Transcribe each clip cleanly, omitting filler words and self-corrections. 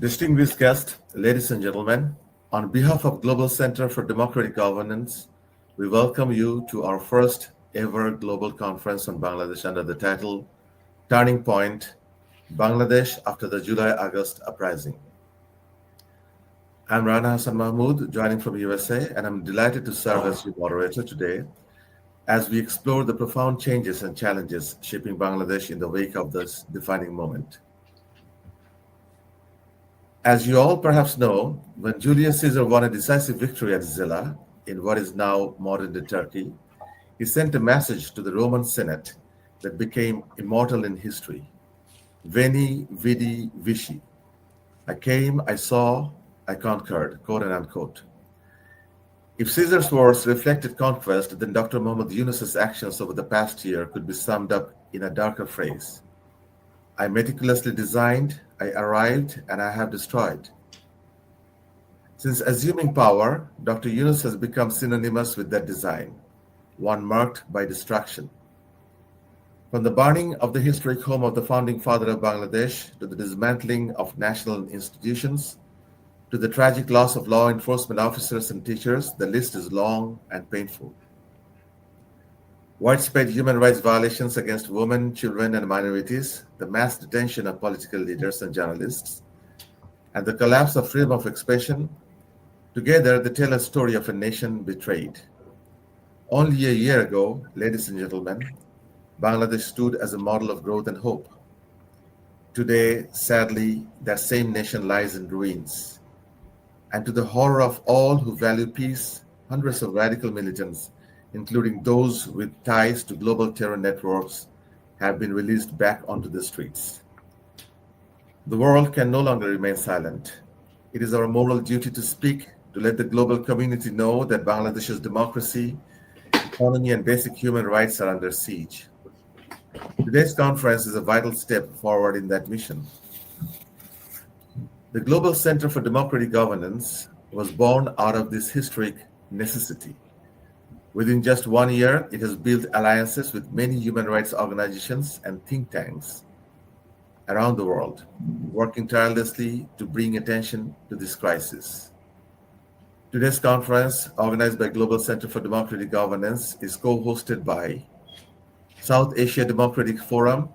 Distinguished guests, ladies and gentlemen, on behalf of Global Center for Democratic Governance, we welcome you to our first ever global conference on Bangladesh under the title Turning Point Bangladesh After the July August Uprising. I'm Rana Hassan Mahmood, joining from USA, and I'm delighted to serve as your moderator today as we explore the profound changes and challenges shaping Bangladesh in the wake of this defining moment. As you all perhaps know, when Julius Caesar won a decisive victory at Zilla, in what is now modern-day Turkey, he sent a message to the Roman Senate that became immortal in history. Veni, vidi, vici. I came, I saw, I conquered, quote and unquote. If Caesar's words reflected conquest, then Dr. Muhammad Yunus's actions over the past year could be summed up in a darker phrase. I meticulously designed, I arrived, and I have destroyed. Since assuming power, Dr. Yunus has become synonymous with that design, one marked by destruction. From the burning of the historic home of the founding father of Bangladesh to the dismantling of national institutions, to the tragic loss of law enforcement officers and teachers, the list is long and painful. Widespread human rights violations against women, children, and minorities, the mass detention of political leaders and journalists, and the collapse of freedom of expression, together they tell a story of a nation betrayed. Only a year ago, ladies and gentlemen, Bangladesh stood as a model of growth and hope. Today, sadly, that same nation lies in ruins. And to the horror of all who value peace, hundreds of radical militants, including those with ties to global terror networks, have been released back onto the streets. The world can no longer remain silent. It is our moral duty to speak, to let the global community know that Bangladesh's democracy, economy, and basic human rights are under siege. Today's conference is a vital step forward in that mission. The Global Center for Democratic Governance was born out of this historic necessity. Within just 1 year, it has built alliances with many human rights organizations and think tanks around the world, working tirelessly to bring attention to this crisis. Today's conference, organized by Global Center for Democratic Governance, is co-hosted by South Asia Democratic Forum,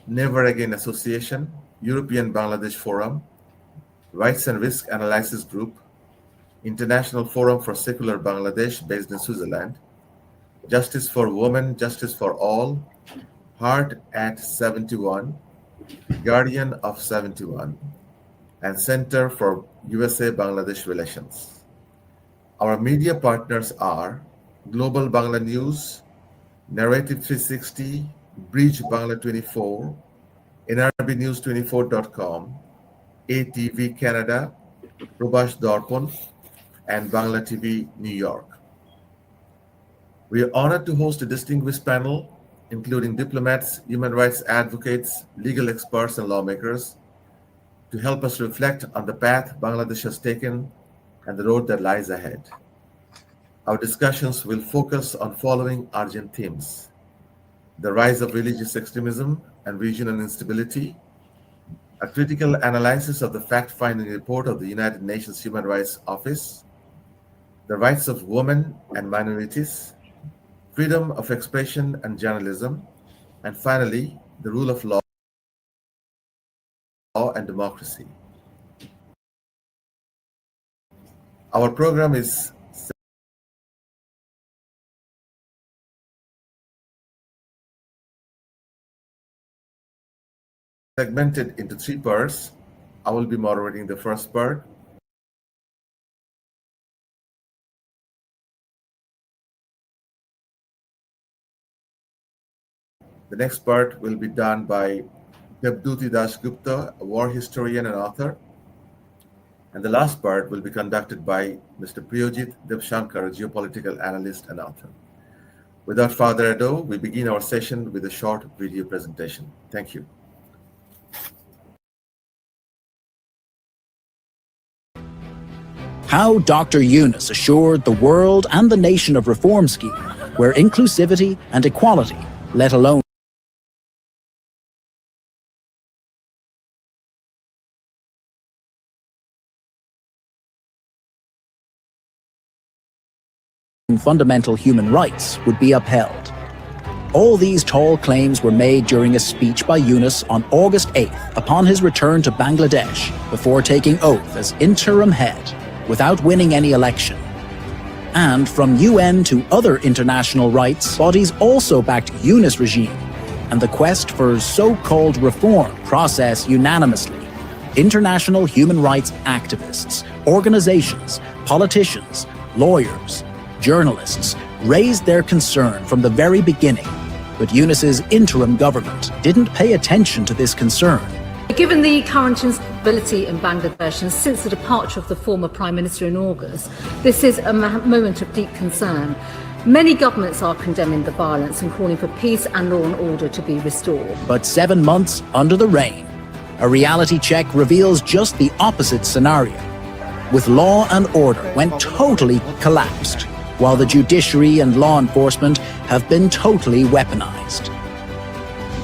Never Again Association, European Bangladesh Forum, Rights and Risk Analysis Group, International Forum for Secular Bangladesh based in Switzerland, Justice for Women, Justice for All, Heart at 71, Guardian of 71, and Center for USA-Bangladesh Relations. Our media partners are Global Bangla News, Narrative 360, Bridge Bangla 24, NRBnews24.com, ATV Canada, Probash Darpon, and Bangla TV New York. We are honored to host a distinguished panel, including diplomats, human rights advocates, legal experts, and lawmakers, to help us reflect on the path Bangladesh has taken and the road that lies ahead. Our discussions will focus on following urgent themes: the rise of religious extremism and regional instability, a critical analysis of the fact-finding report of the United Nations Human Rights Office, the rights of women and minorities, freedom of expression and journalism, and finally, the rule of law and democracy. Our program is segmented into 3 parts. I will be moderating the first part. The next part will be done by Debduti Das Gupta, a war historian and author. And the last part will be conducted by Mr. Priyojit Devshankar, a geopolitical analyst and author. Without further ado, we begin our session with a short video presentation. Thank you. How Dr. Yunus assured the world and the nation of reform scheme where inclusivity and equality, let alone fundamental human rights would be upheld. All these tall claims were made during a speech by Yunus on August 8th upon his return to Bangladesh before taking oath as interim head without winning any election. And from UN to other international rights bodies also backed Yunus' regime and the quest for so-called reform process unanimously. International human rights activists, organizations, politicians, lawyers, journalists raised their concern from the very beginning, but Yunus's interim government didn't pay attention to this concern. Given the current instability in Bangladesh and since the departure of the former Prime Minister in August, this is a moment of deep concern. Many governments are condemning the violence and calling for peace and law and order to be restored. But 7 months under the reign, a reality check reveals just the opposite scenario, with law and order when totally collapsed, while the judiciary and law enforcement have been totally weaponized.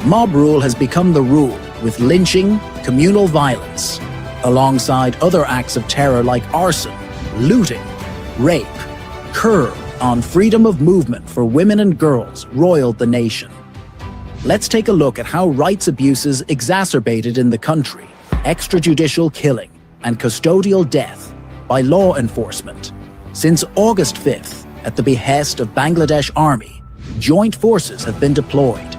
Mob rule has become the rule, with lynching, communal violence, alongside other acts of terror like arson, looting, rape, curb on freedom of movement for women and girls roiled the nation. Let's take a look at how rights abuses exacerbated in the country, extrajudicial killing and custodial death by law enforcement. Since August 5th, at the behest of Bangladesh Army, joint forces have been deployed.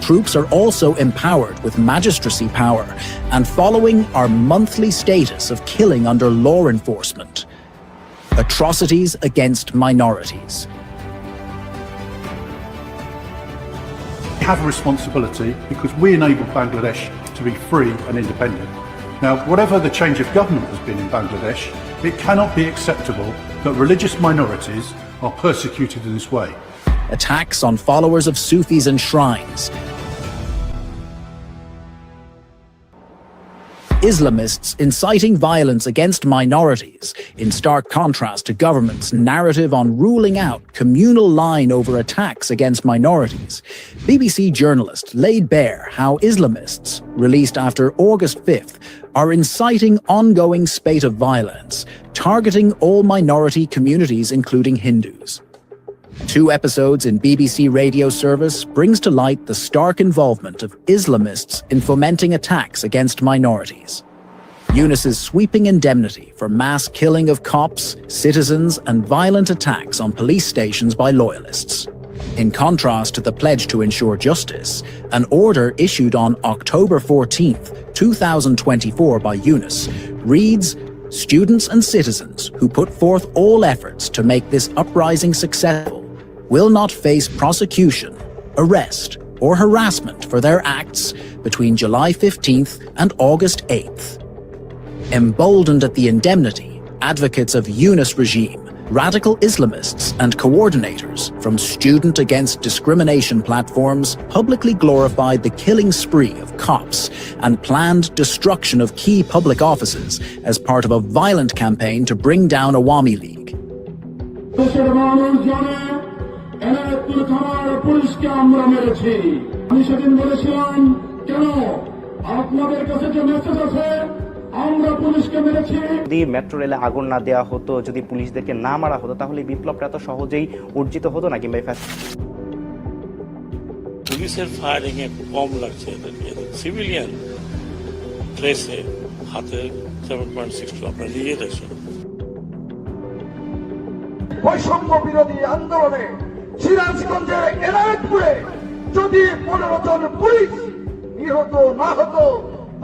Troops are also empowered with magistracy power and following our monthly status of killing under law enforcement. Atrocities against minorities. We have a responsibility because we enabled Bangladesh to be free and independent. Now, whatever the change of government has been in Bangladesh, it cannot be acceptable that religious minorities are persecuted in this way. Attacks on followers of Sufis and shrines. Islamists inciting violence against minorities, in stark contrast to government's narrative on ruling out communal line over attacks against minorities. BBC journalist laid bare how Islamists, released after August 5th, are inciting ongoing spate of violence, targeting all minority communities including Hindus. 2 episodes in BBC radio service brings to light the stark involvement of Islamists in fomenting attacks against minorities. Yunus's sweeping indemnity for mass killing of cops, citizens and violent attacks on police stations by loyalists. In contrast to the pledge to ensure justice, an order issued on October 14th, 2024 by Yunus reads, "Students and citizens who put forth all efforts to make this uprising successful will not face prosecution, arrest, or harassment for their acts between July 15th and August 8th. Emboldened at the indemnity, advocates of Yunus regime, radical Islamists and coordinators from student against discrimination platforms publicly glorified the killing spree of cops and planned destruction of key public offices as part of a violent campaign to bring down Awami League." যদি metro রেলে আগুন না দেওয়া হতো, যদি পুলিশদেরকে না মারা হতো, তাহলে বিপ্লবটা এত সহজেই অর্জিত হতো না। কিংবা পুলিশের ফায়ারিং এ কম লাগছে এদেরকে, সিভিলিয়ান ড্রেসে হাতে 7.62 আপনারা নিয়ে দেখছেন। বৈষম্য বিরোধী আন্দোলনে সিরাজগঞ্জের এনায়েতপুরে যদি 15 জন পুলিশ নিহত না হতো,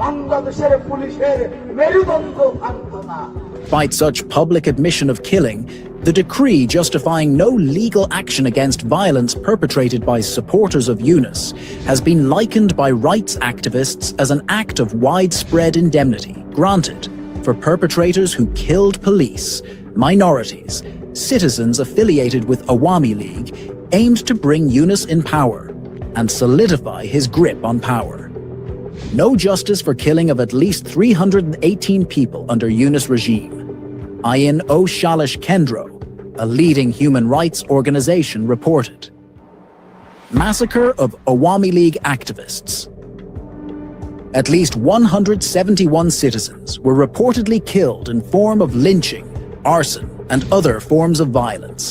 বাংলাদেশের পুলিশের মেরুদণ্ড ভাঙতো না। Despite such public admission of killing, the decree justifying no legal action against violence perpetrated by supporters of Yunus has been likened by rights activists as an act of widespread indemnity granted for perpetrators who killed police, minorities, citizens affiliated with Awami League, aimed to bring Yunus in power and solidify his grip on power. No justice for killing of at least 318 people under Yunus regime. Ayin O Shalish Kendro, a leading human rights organization, reported. Massacre of Awami League activists. At least 171 citizens were reportedly killed in form of lynching, arson, and other forms of violence.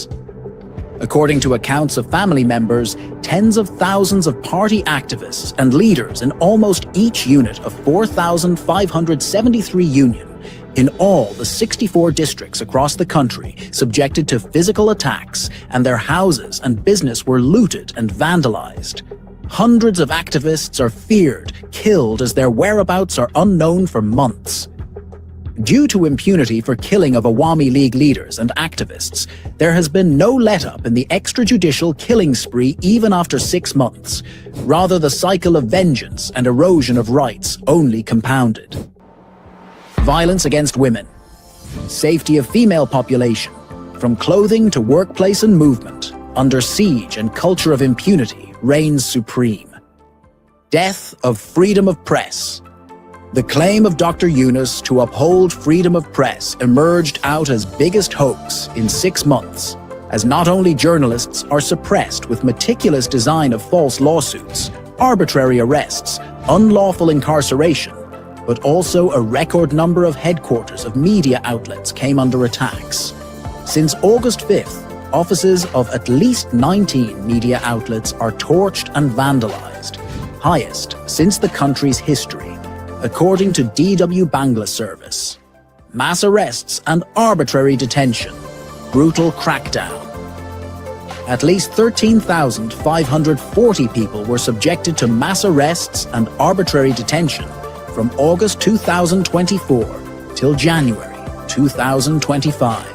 According to accounts of family members, tens of thousands of party activists and leaders in almost each unit of 4,573 union, in all the 64 districts across the country, subjected to physical attacks, and their houses and business were looted and vandalized. Hundreds of activists are feared, killed as their whereabouts are unknown for months. Due to impunity for killing of Awami League leaders and activists, there has been no let-up in the extrajudicial killing spree even after 6 months. Rather, the cycle of vengeance and erosion of rights only compounded. Violence against women. Safety of female population, from clothing to workplace and movement, under siege and culture of impunity reigns supreme. Death of freedom of press. The claim of Dr. Yunus to uphold freedom of press emerged out as biggest hoax in 6 months, as not only journalists are suppressed with meticulous design of false lawsuits, arbitrary arrests, unlawful incarceration, but also a record number of headquarters of media outlets came under attacks. Since August 5th, offices of at least 19 media outlets are torched and vandalized, highest since the country's history, according to DW Bangla Service. Mass arrests and arbitrary detention, brutal crackdown. At least 13,540 people were subjected to mass arrests and arbitrary detention from August 2024 till January 2025.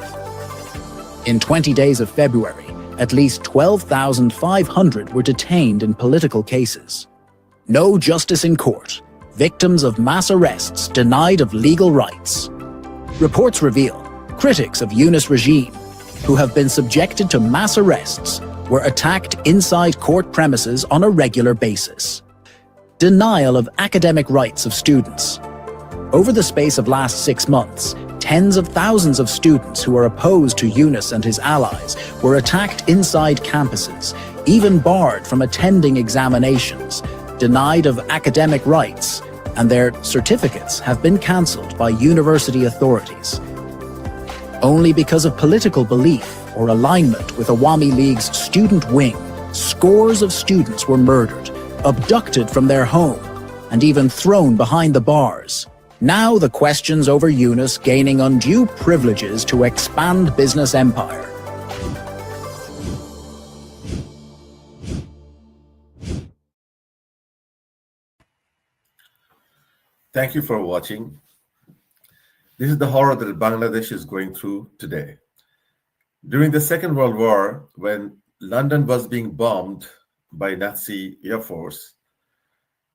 In 20 days of February, at least 12,500 were detained in political cases. No justice in court. Victims of mass arrests denied of legal rights. Reports reveal critics of Yunus regime, who have been subjected to mass arrests, were attacked inside court premises on a regular basis. Denial of academic rights of students. Over the space of last 6 months, tens of thousands of students who are opposed to Yunus and his allies were attacked inside campuses, even barred from attending examinations, denied of academic rights, and their certificates have been cancelled by university authorities. Only because of political belief or alignment with Awami League's student wing, scores of students were murdered, abducted from their home, and even thrown behind the bars. Now the questions over Yunus gaining undue privileges to expand business empire. Thank you for watching. This is the horror that Bangladesh is going through today. During the Second World War, when London was being bombed by Nazi Air Force,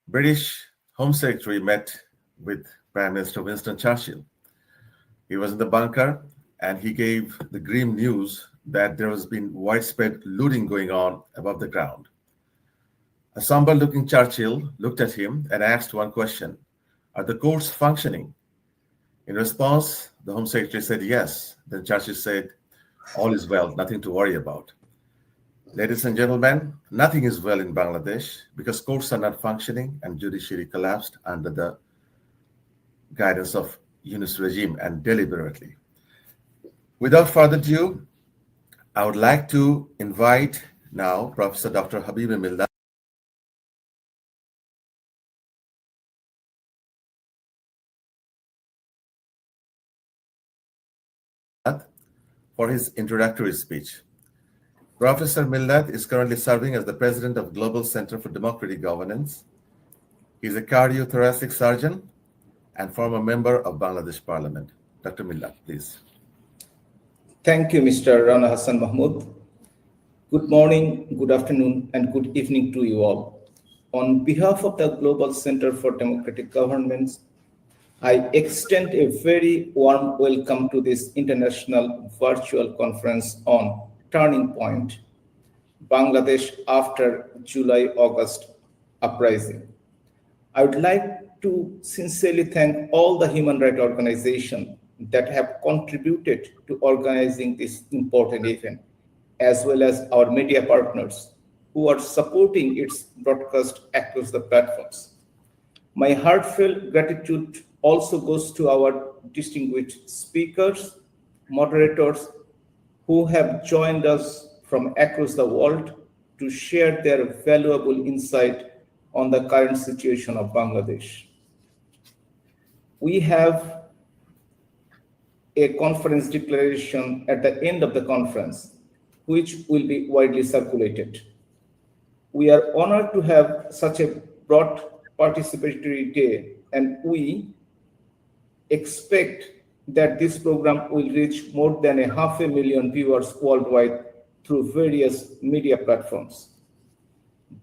British Home Secretary met with Prime Minister Winston Churchill. He was in the bunker and he gave the grim news that there has been widespread looting going on above the ground. A somber-looking Churchill looked at him and asked one question: "Are the courts functioning?" In response, the Home Secretary said yes. Then Churchill said, "All is well, nothing to worry about." Ladies and gentlemen, nothing is well in Bangladesh because courts are not functioning and judiciary collapsed under the guidance of Yunus regime and deliberately. Without further ado, I would like to invite now Professor Dr. Habiba Mildat for his introductory speech. Professor Mildat is currently serving as the president of Global Center for Democratic Governance. He is a cardiothoracic surgeon and former member of Bangladesh Parliament. Dr. Mildat, please. Thank you, Mr. Rana Hassan Mahmood. Good morning, good afternoon, and good evening to you all. On behalf of the Global Center for Democratic Governance, I extend a very warm welcome to this international virtual conference on Turning Point, Bangladesh after July-August Uprising. I would like to sincerely thank all the human rights organizations that have contributed to organizing this important event, as well as our media partners who are supporting its broadcast across the platforms. My heartfelt gratitude also goes to our distinguished speakers, moderators who have joined us from across the world to share their valuable insight on the current situation of Bangladesh. We have a conference declaration at the end of the conference, which will be widely circulated. We are honored to have such a broad participatory day, and we expect that this program will reach more than 500,000 viewers worldwide through various media platforms.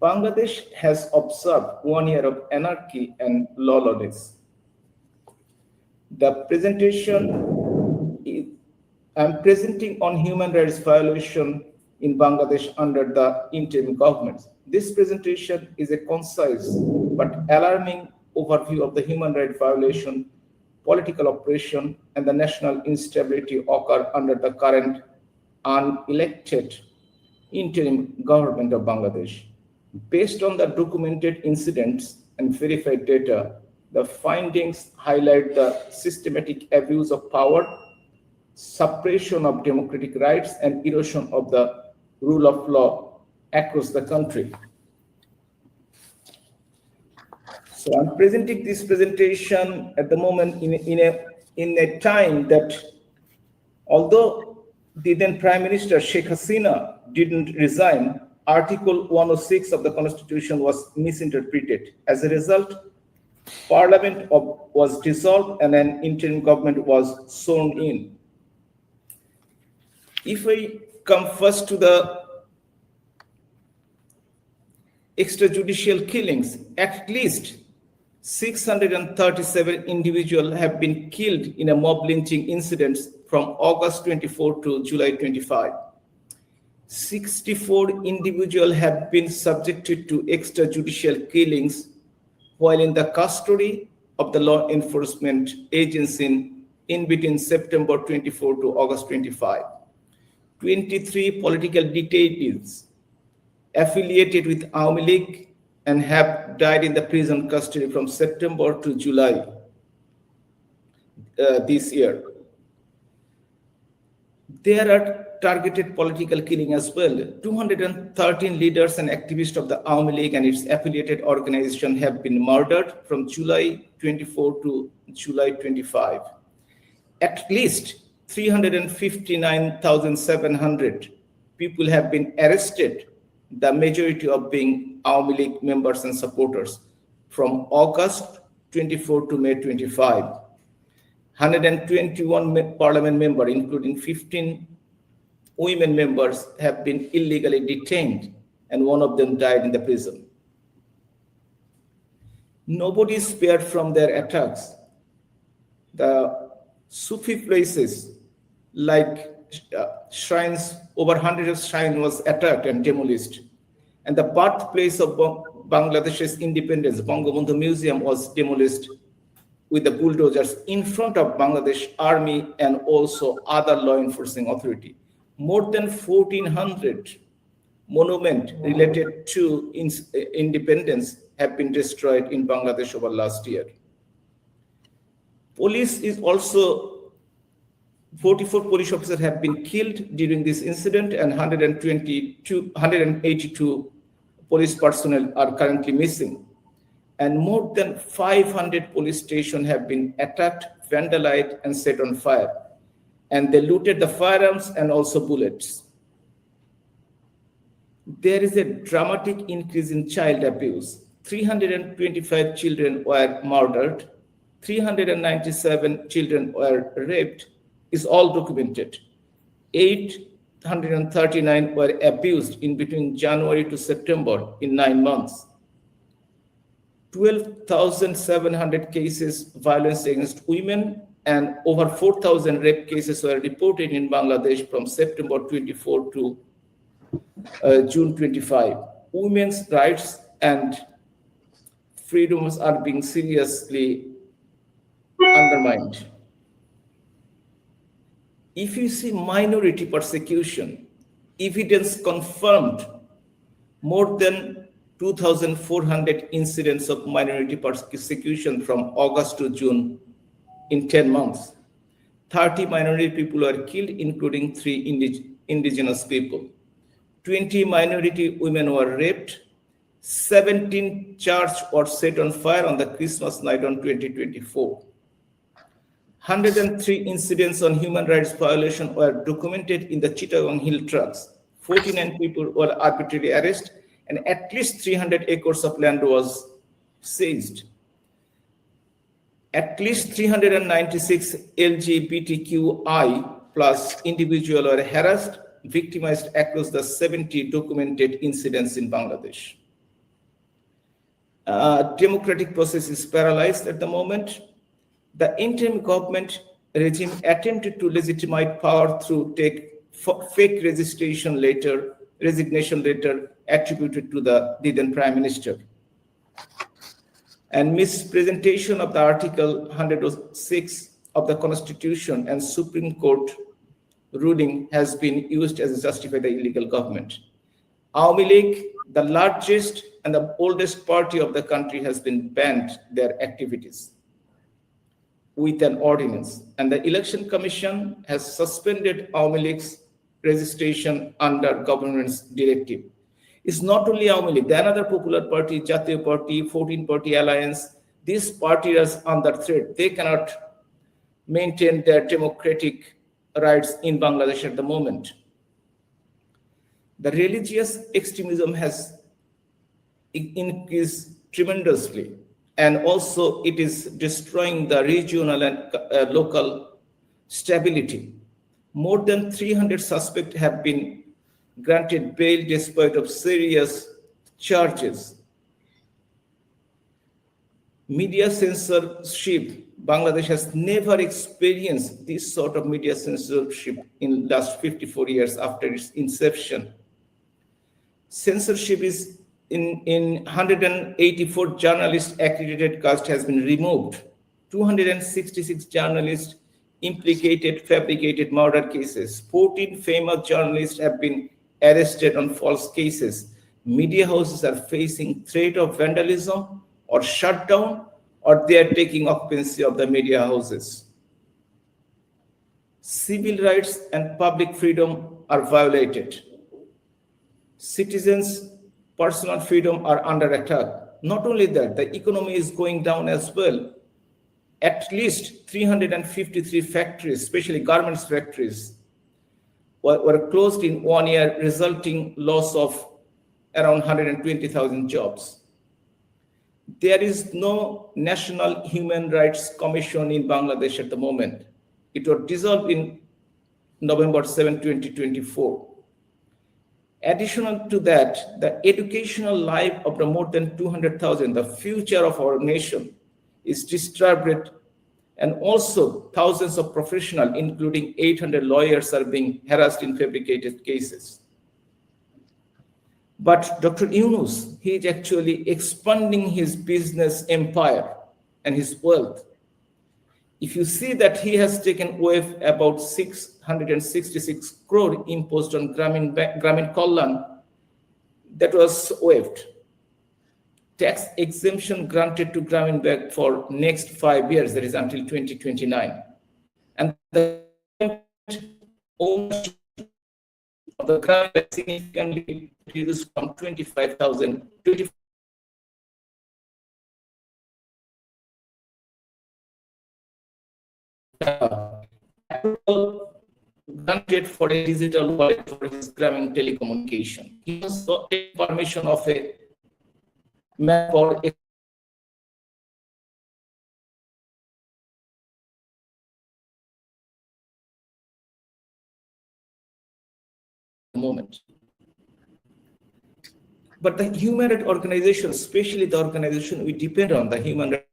Bangladesh has observed 1 year of anarchy and lawlessness. The presentation I'm presenting on human rights violation in Bangladesh under the interim government. This presentation is a concise but alarming overview of the human rights violation, political oppression, and the national instability occur under the current unelected interim government of Bangladesh. Based on the documented incidents and verified data, the findings highlight the systematic abuse of power, suppression of democratic rights, and erosion of the rule of law across the country. So I'm presenting this presentation at the moment in a time that, although the then Prime Minister Sheikh Hasina didn't resign, Article 106 of the Constitution was misinterpreted. As a result, Parliament was dissolved and an interim government was sworn in. If I come first to the extrajudicial killings, at least 637 individuals have been killed in a mob lynching incidents from August 24 to July 25. 64 individuals have been subjected to extrajudicial killings while in the custody of the law enforcement agency in between September 24 to August 25. 23 political detainees affiliated with Awami League and have died in the prison custody from September to July this year. There are targeted political killing as well. 213 leaders and activists of the Awami League and its affiliated organization have been murdered from July 24 to July 25. At least 359,700 people have been arrested, the majority of being Awami League members and supporters, from August 24 to May 25. 121 parliament members, including 15 women members, have been illegally detained, and one of them died in the prison. Nobody is spared from their attacks. The Sufi places like shrines, over 100 of shrines was attacked and demolished. And the birthplace of Bangladesh's independence, Bangabandhu Museum, was demolished with the bulldozers in front of Bangladesh Army and also other law enforcing authority. More than 1,400 monuments related to independence have been destroyed in Bangladesh over last year. Police is also 44 police officers have been killed during this incident, and 182 police personnel are currently missing. And more than 500 police stations have been attacked, vandalized, and set on fire. And they looted the firearms and also bullets. There is a dramatic increase in child abuse. 325 children were murdered, 397 children were raped, is all documented. 839 were abused in between January to September in 9 months. 12,700 cases violence against women and over 4,000 rape cases were reported in Bangladesh from September 24 to June 25. Women's rights and freedoms are being seriously undermined. If you see minority persecution, evidence confirmed more than 2,400 incidents of minority persecution from August to June in 10 months. 30 minority people were killed, including 3 indigenous people. 20 minority women were raped, 17 churches were set on fire on the Christmas night on 2024. 103 incidents on human rights violation were documented in the Chittagong Hill trucks. 49 people were arbitrarily arrested, and at least 300 acres of land was seized. At least 396 LGBTQI plus individuals were harassed, victimized across the 70 documented incidents in Bangladesh. Democratic process is paralyzed at the moment. The interim government regime attempted to legitimize power through fake resignation letter attributed to the then Prime Minister. And mispresentation of the Article 106 of the Constitution and Supreme Court ruling has been used as a justify the illegal government. Awami League, the largest and the oldest party of the country, has been banned their activities with an ordinance, and the Election Commission has suspended Awami League's registration under government's directive. It's not only Awami League, the another popular party, Jatiyo Party, 14-party alliance, these parties are under threat. They cannot maintain their democratic rights in Bangladesh at the moment. The religious extremism has increased tremendously, and also it is destroying the regional and local stability. More than 300 suspects have been granted bail despite of serious charges. Media censorship, Bangladesh has never experienced this sort of media censorship in the last 54 years after its inception. Censorship is in 184 journalists accredited caste has been removed. 266 journalists implicated fabricated murder cases. 14 famous journalists have been arrested on false cases. Media houses are facing threat of vandalism or shutdown, or they are taking occupancy of the media houses. Civil rights and public freedom are violated. Citizens' personal freedom are under attack. Not only that, the economy is going down as well. At least 353 factories, especially garments factories, were closed in 1 year, resulting loss of around 120,000 jobs. There is no National Human Rights Commission in Bangladesh at the moment. It was dissolved in November 7, 2024. Additional to that, the educational life of the more than 200,000, the future of our nation, is disturbed, and also thousands of professionals, including 800 lawyers, are being harassed in fabricated cases. But Dr. Yunus, he is actually expanding his business empire and his wealth. If you see that he has taken away about 666 crore imposed on Gramin Kalyan, that was waived. Tax exemption granted to Gramin Bank for next 5 years, that is until 2029. And the ownership of the Gramin Bank significantly reduced from 25,000 to granted for a digital wallet for his Gramin telecommunication. He also take permission of a man for a moment. But the human rights organization, especially the organization we depend on, the human rights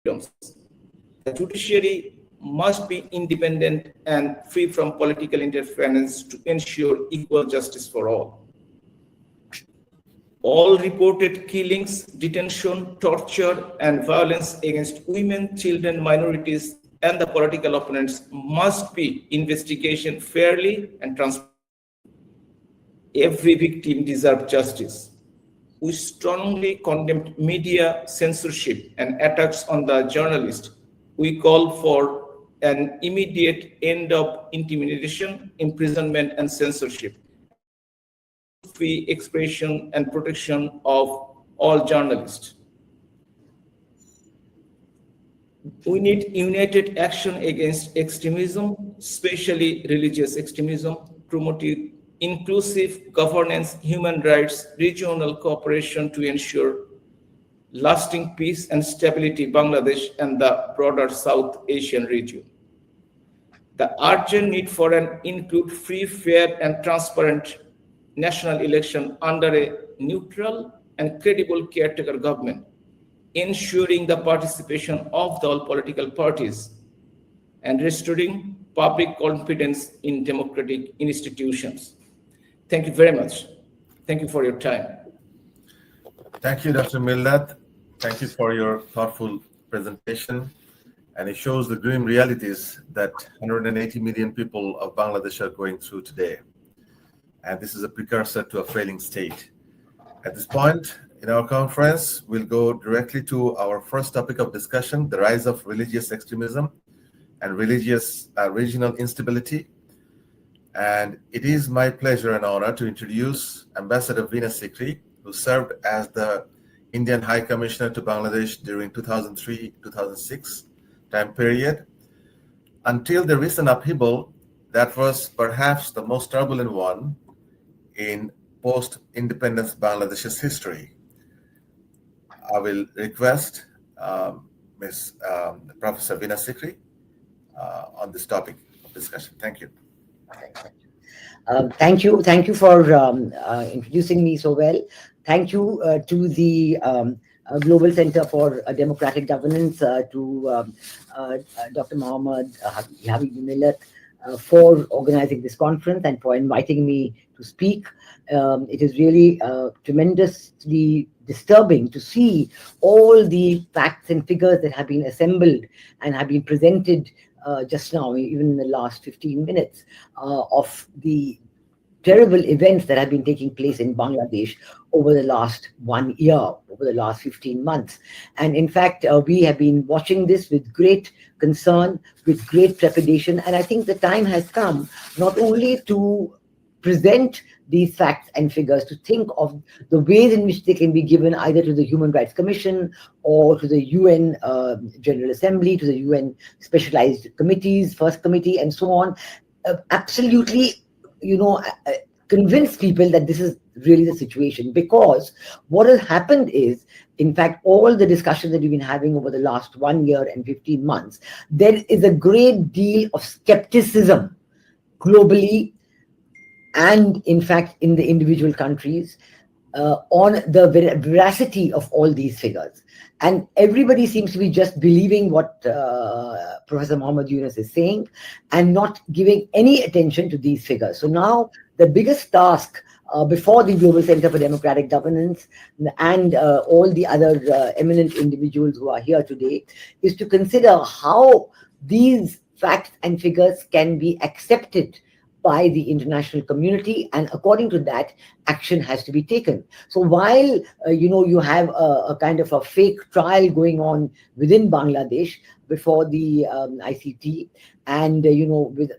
freedoms. The judiciary must be independent and free from political interference to ensure equal justice for all. All reported killings, detention, torture, and violence against women, children, minorities, and the political opponents must be investigated fairly and transparently. Every victim deserves justice. We strongly condemn media censorship and attacks on the journalist. We call for an immediate end of intimidation, imprisonment, and censorship, free expression and protection of all journalists. We need united action against extremism, especially religious extremism, promoting inclusive governance, human rights, regional cooperation to ensure lasting peace and stability in Bangladesh and the broader South Asian region. The urgent need for an include free, fair, and transparent national election under a neutral and credible caretaker government, ensuring the participation of all political parties and restoring public confidence in democratic institutions. Thank you very much. Thank you for your time. Thank you, Dr. Millat. Thank you for your thoughtful presentation. And it shows the grim realities that 180 million people of Bangladesh are going through today. And this is a precursor to a failing state. At this point in our conference, we'll go directly to our first topic of discussion, the rise of religious extremism and religious regional instability. And it is my pleasure and honor to introduce Ambassador Veena Sikri, who served as the Indian High Commissioner to Bangladesh during 2003-2006 time period. Until the recent upheaval, that was perhaps the most turbulent one in post-independence Bangladesh's history. I will request Ms. Professor Veena Sikri on this topic of discussion. Thank you. Thank you for introducing me so well. Thank you to the Global Center for Democratic Governance, to Dr. Mohammed Habib Millat for organizing this conference and for inviting me to speak. It is really tremendously disturbing to see all the facts and figures that have been assembled and have been presented just now, even in the last 15 minutes, of the terrible events that have been taking place in Bangladesh over the last 1 year, over the last 15 months. And in fact, we have been watching this with great concern, with great trepidation. And I think the time has come not only to present these facts and figures, to think of the ways in which they can be given either to the Human Rights Commission or to the UN General Assembly, to the UN specialized committees, First Committee, and so on. Absolutely, convince people that this is really the situation, because what has happened is, in fact, all the discussions that we've been having over the last 1 year and 15 months, there is a great deal of skepticism globally and, in fact, in the individual countries on the veracity of all these figures. And everybody seems to be just believing what Professor Mohammed Yunus is saying and not giving any attention to these figures. So now the biggest task before the Global Center for Democratic Governance and all the other eminent individuals who are here today is to consider how these facts and figures can be accepted by the international community, and according to that, action has to be taken. So while you have a kind of a fake trial going on within Bangladesh before the ICT, and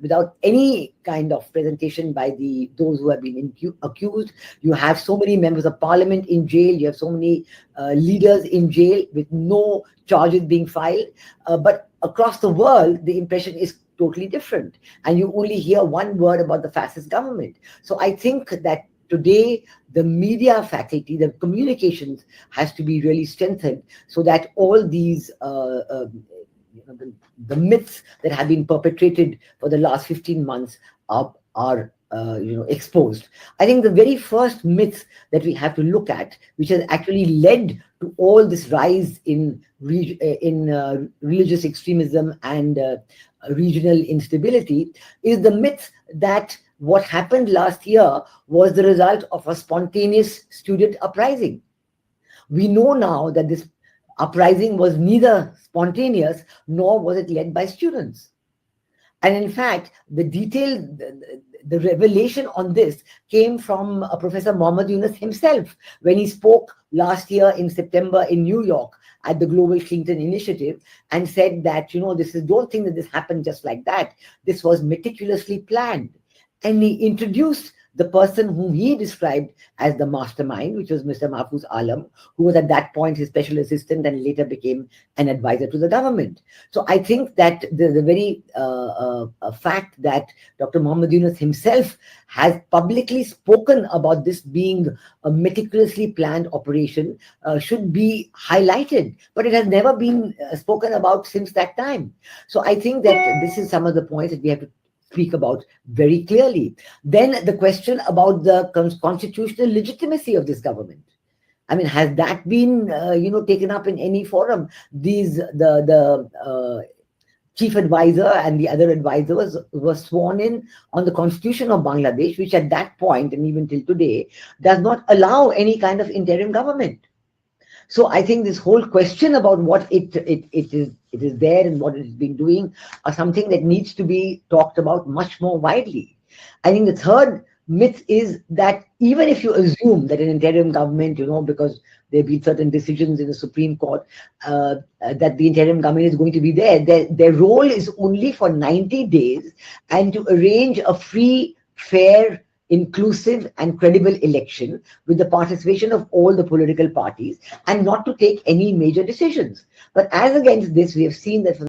without any kind of presentation by those who have been accused, you have so many members of parliament in jail, you have so many leaders in jail with no charges being filed, but across the world, the impression is totally different. And you only hear one word about the fascist government. So I think that today, the media faculty, the communications has to be really strengthened so that all these the myths that have been perpetrated for the last 15 months are exposed. I think the very first myth that we have to look at, which has actually led to all this rise in religious extremism and regional instability, is the myth that what happened last year was the result of a spontaneous student uprising. We know now that this uprising was neither spontaneous nor was it led by students. And in fact, the revelation on this came from Professor Mohammad Yunus himself when he spoke last year in September in New York at the Global Clinton Initiative and said that, don't think that this happened just like that. This was meticulously planned. And he introduced the person whom he described as the mastermind, which was Mr. Mahfouz Alam, who was at that point his special assistant and later became an advisor to the government. So I think that the very fact that Dr. Mohammad Yunus himself has publicly spoken about this being a meticulously planned operation should be highlighted, but it has never been spoken about since that time. So I think that this is some of the points that we have to speak about very clearly. Then the question about the constitutional legitimacy of this government. I mean, has that been, taken up in any forum? The chief advisor and the other advisors were sworn in on the constitution of Bangladesh, which at that point and even till today does not allow any kind of interim government. So I think this whole question about what it is there and what it has been doing are something that needs to be talked about much more widely. I think the third myth is that even if you assume that an interim government, because there have been certain decisions in the Supreme Court that the interim government is going to be there, their role is only for 90 days and to arrange a free, fair, inclusive and credible election with the participation of all the political parties and not to take any major decisions. But as against this, we have seen that for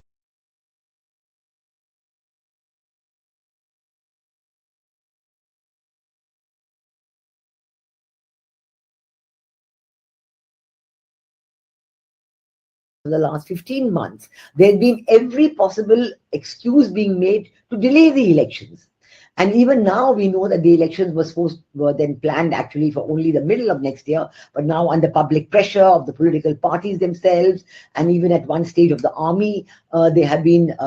the last 15 months, there's been every possible excuse being made to delay the elections. And even now, we know that the elections were then planned actually for only the middle of next year, but now under public pressure of the political parties themselves, and even at one stage of the army, they have been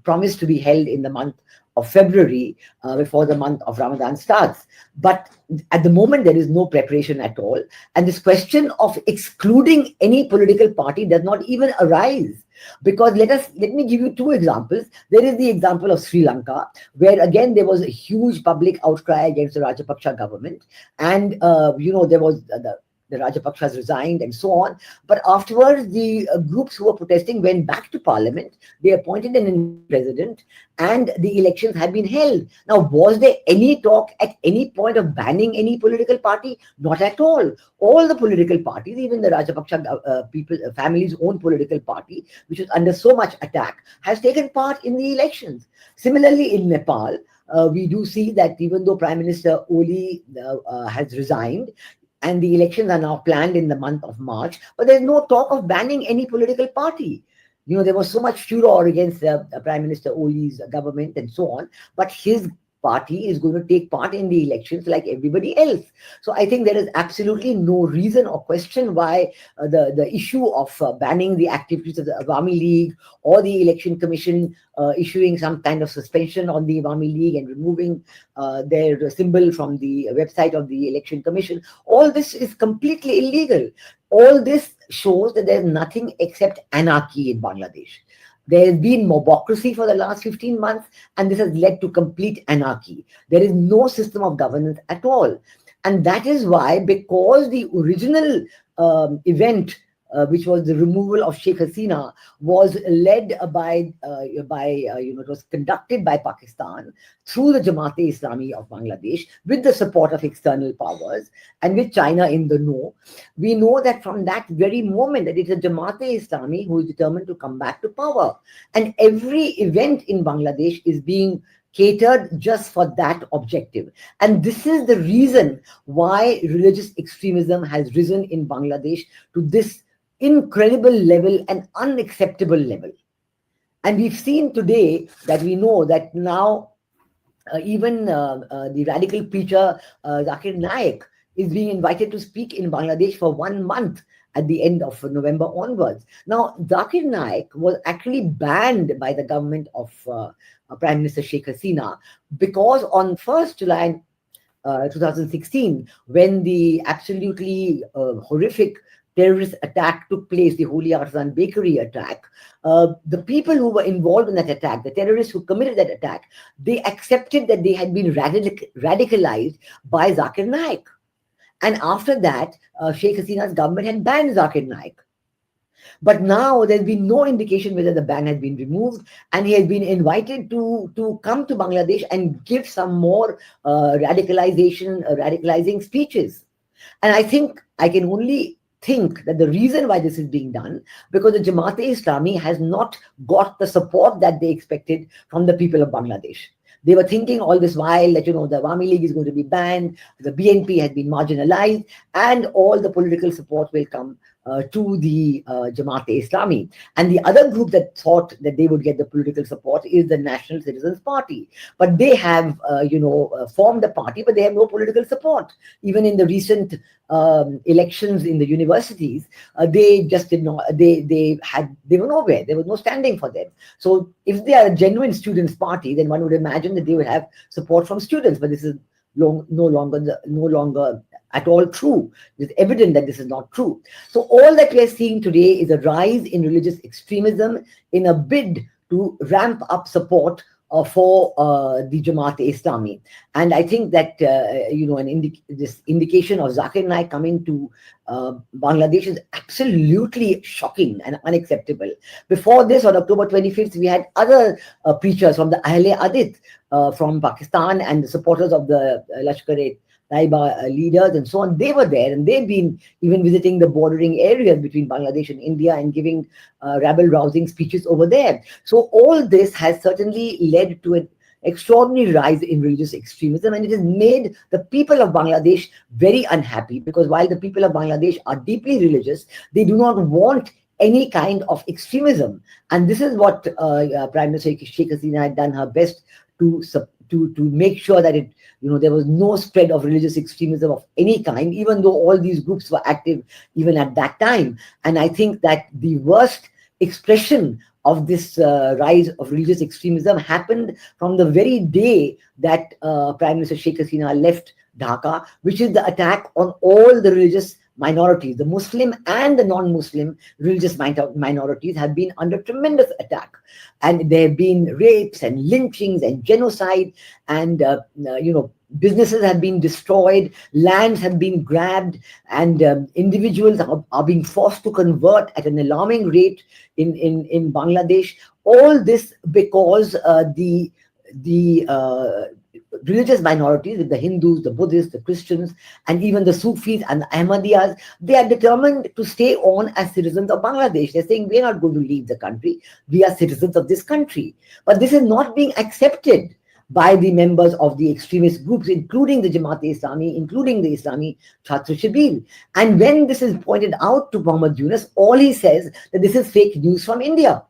promised to be held in the month of February before the month of Ramadan starts. But at the moment, there is no preparation at all. And this question of excluding any political party does not even arise. Because let me give you two examples. There is the example of Sri Lanka, where again there was a huge public outcry against the Rajapaksa government, and there was the Rajapakshas resigned and so on. But afterwards, the groups who were protesting went back to parliament. They appointed an president, and the elections had been held. Now, was there any talk at any point of banning any political party? Not at all. All the political parties, even the Rajapaksa family's own political party, which was under so much attack, has taken part in the elections. Similarly, in Nepal, we do see that even though Prime Minister Oli has resigned, and the elections are now planned in the month of March, but there's no talk of banning any political party. There was so much furor against Prime Minister Oli's government and so on, but his party is going to take part in the elections like everybody else. So I think there is absolutely no reason or question why the issue of banning the activities of the Awami League or the Election Commission issuing some kind of suspension on the Awami League and removing their symbol from the website of the Election Commission, all this is completely illegal. All this shows that there's nothing except anarchy in Bangladesh. There has been mobocracy for the last 15 months, and this has led to complete anarchy. There is no system of governance at all. And that is why, because the original event, which was the removal of Sheikh Hasina, was led it was conducted by Pakistan through the Jamaat-e-Islami of Bangladesh with the support of external powers and with China in the know. We know that from that very moment that it's a Jamaat-e-Islami who is determined to come back to power. And every event in Bangladesh is being catered just for that objective. And this is the reason why religious extremism has risen in Bangladesh to this incredible level and unacceptable level. And we've seen today that we know that now even the radical preacher Zakir Naik is being invited to speak in Bangladesh for 1 month at the end of November onwards. Now, Zakir Naik was actually banned by the government of Prime Minister Sheikh Hasina because on 1st July 2016, when the absolutely horrific terrorist attack took place, the Holy Artisan Bakery attack, the people who were involved in that attack, the terrorists who committed that attack, they accepted that they had been radicalized by Zakir Naik. And after that, Sheikh Hasina's government had banned Zakir Naik. But now there's been no indication whether the ban has been removed, and he has been invited to come to Bangladesh and give some more radicalizing speeches. And I think I can only think that the reason why this is being done, because the Jamaat-e-Islami has not got the support that they expected from the people of Bangladesh. They were thinking all this while that, the Awami League is going to be banned, the BNP has been marginalized, and all the political support will come to the Jamaat-e-Islami. And the other group that thought that they would get the political support is the National Citizens Party. But they have, formed a party, but they have no political support. Even in the recent elections in the universities, they just did not, they were nowhere. There was no standing for them. So if they are a genuine students' party, then one would imagine that they would have support from students. But this is no longer at all true. It's evident that this is not true. So all that we are seeing today is a rise in religious extremism in a bid to ramp up support for the Jamaat-e-Islami. And I think that, this indication of Zakir Naik coming to Bangladesh is absolutely shocking and unacceptable. Before this, on October 25th, we had other preachers from the Ahle-Hadith from Pakistan and the supporters of the Lashkar-e-Taiba leaders and so on. They were there, and they've been even visiting the bordering areas between Bangladesh and India and giving rabble-rousing speeches over there. So all this has certainly led to an extraordinary rise in religious extremism, and it has made the people of Bangladesh very unhappy, because while the people of Bangladesh are deeply religious, they do not want any kind of extremism. And this is what Prime Minister Sheikh Hasina had done her best to make sure that there was no spread of religious extremism of any kind, even though all these groups were active even at that time. And I think that the worst expression of this rise of religious extremism happened from the very day that Prime Minister Sheikh Hasina left Dhaka, which is the attack on all the religious minorities. The Muslim and the non-Muslim religious minorities have been under tremendous attack, and there have been rapes and lynchings and genocide, and businesses have been destroyed, lands have been grabbed, and individuals are being forced to convert at an alarming rate in Bangladesh. All this because the religious minorities, the Hindus, the Buddhists, the Christians, and even the Sufis and the Ahmadiyas, they are determined to stay on as citizens of Bangladesh. They're saying, we are not going to leave the country. We are citizens of this country. But this is not being accepted by the members of the extremist groups, including the Jamaat-e-Islami, including the Islami Chhatra Shibir. And when this is pointed out to Muhammad Yunus, all he says that this is fake news from India.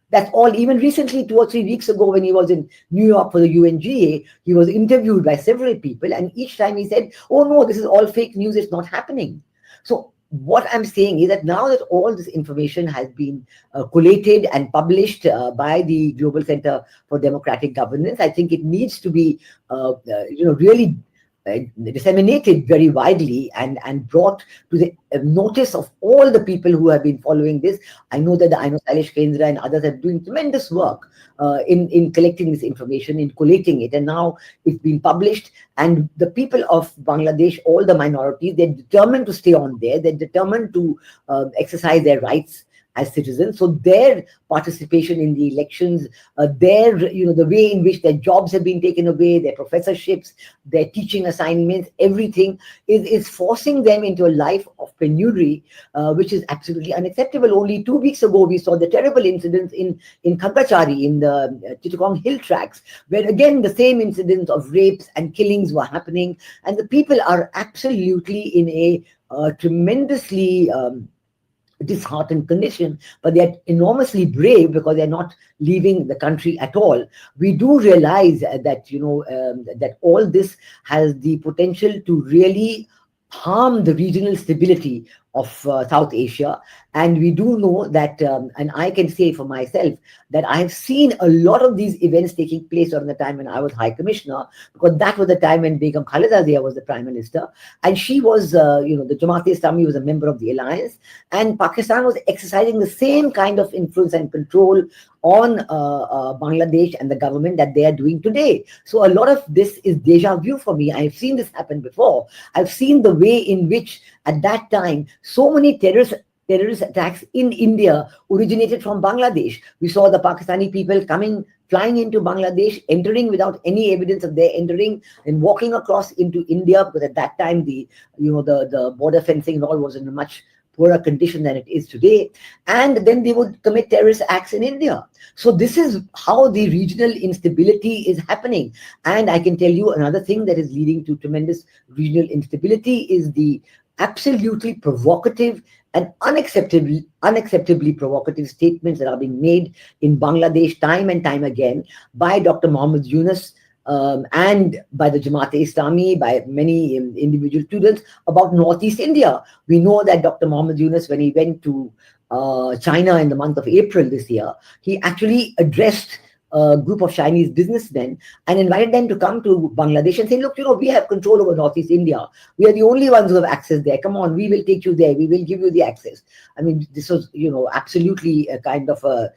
That's all. Even recently, 2 or 3 weeks ago, when he was in New York for the UNGA, he was interviewed by several people, and each time he said, oh no, this is all fake news, it's not happening. So what I'm saying is that now that all this information has been collated and published by the Global Center for Democratic Governance, I think it needs to be really disseminated very widely and brought to the notice of all the people who have been following this. I know that the Aino Salish Kendra and others are doing tremendous work in collecting this information, in collating it, and now it's been published, and the people of Bangladesh, all the minorities, they're determined to stay on there, they're determined to exercise their rights as citizens. So their participation in the elections, the way in which their jobs have been taken away, their professorships, their teaching assignments, everything is forcing them into a life of penury, which is absolutely unacceptable. Only 2 weeks ago, we saw the terrible incidents in Khankachari, in the Chittagong hill tracks, where again, the same incidents of rapes and killings were happening. And the people are absolutely in a tremendously disheartened condition, but they're enormously brave because they're not leaving the country at all. We do realize that, that all this has the potential to really harm the regional stability of South Asia. And we do know that, and I can say for myself, that I have seen a lot of these events taking place during the time when I was High Commissioner, because that was the time when Begum Khalida Zia was the Prime Minister, and she was, the Jamaat-e-Islami was a member of the alliance, and Pakistan was exercising the same kind of influence and control on Bangladesh and the government that they are doing today. So a lot of this is deja vu for me. I've seen this happen before. I've seen the way in which at that time so many terrorist attacks in India originated from Bangladesh. We saw the Pakistani people flying into Bangladesh, entering without any evidence of their entering, and walking across into India, because at that time the border fencing and all was in a much poorer condition than it is today. And then they would commit terrorist acts in India. So this is how the regional instability is happening. And I can tell you another thing that is leading to tremendous regional instability is the absolutely provocative and unacceptably provocative statements that are being made in Bangladesh time and time again by Dr. Muhammad Yunus, and by the Jamaat-e-Islami, by many individual students about Northeast India. We know that Dr. Muhammad Yunus, when he went to China in the month of April this year, he actually addressed a group of Chinese businessmen and invited them to come to Bangladesh and say, look, we have control over Northeast India. We are the only ones who have access there. Come on, we will take you there. We will give you the access. I mean, this was, absolutely a kind of a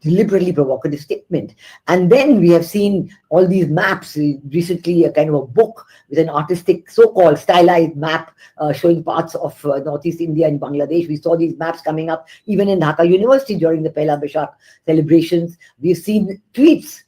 deliberately provocative statement. And then we have seen all these maps, recently a kind of a book with an artistic so-called stylized map showing parts of Northeast India and Bangladesh. We saw these maps coming up even in Dhaka University during the Pehla Baishakh celebrations. We've seen tweets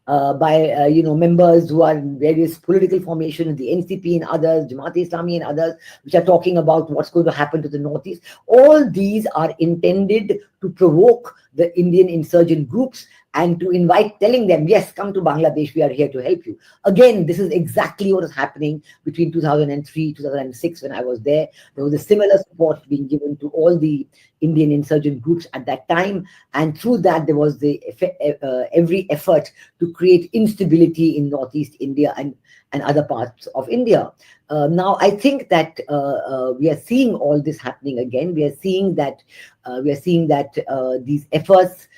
by members who are in various political formations, the NCP and others, Jamaat-e-Islami and others, which are talking about what's going to happen to the Northeast. All these are intended to provoke the Indian insurgent groups and to invite, telling them, yes, come to Bangladesh, we are here to help you. Again, this is exactly what is happening between 2003, 2006 when I was there. There was a similar support being given to all the Indian insurgent groups at that time, and through that there was every effort to create instability in Northeast India and other parts of India. Now, I think that we are seeing all this happening again. We are seeing that these efforts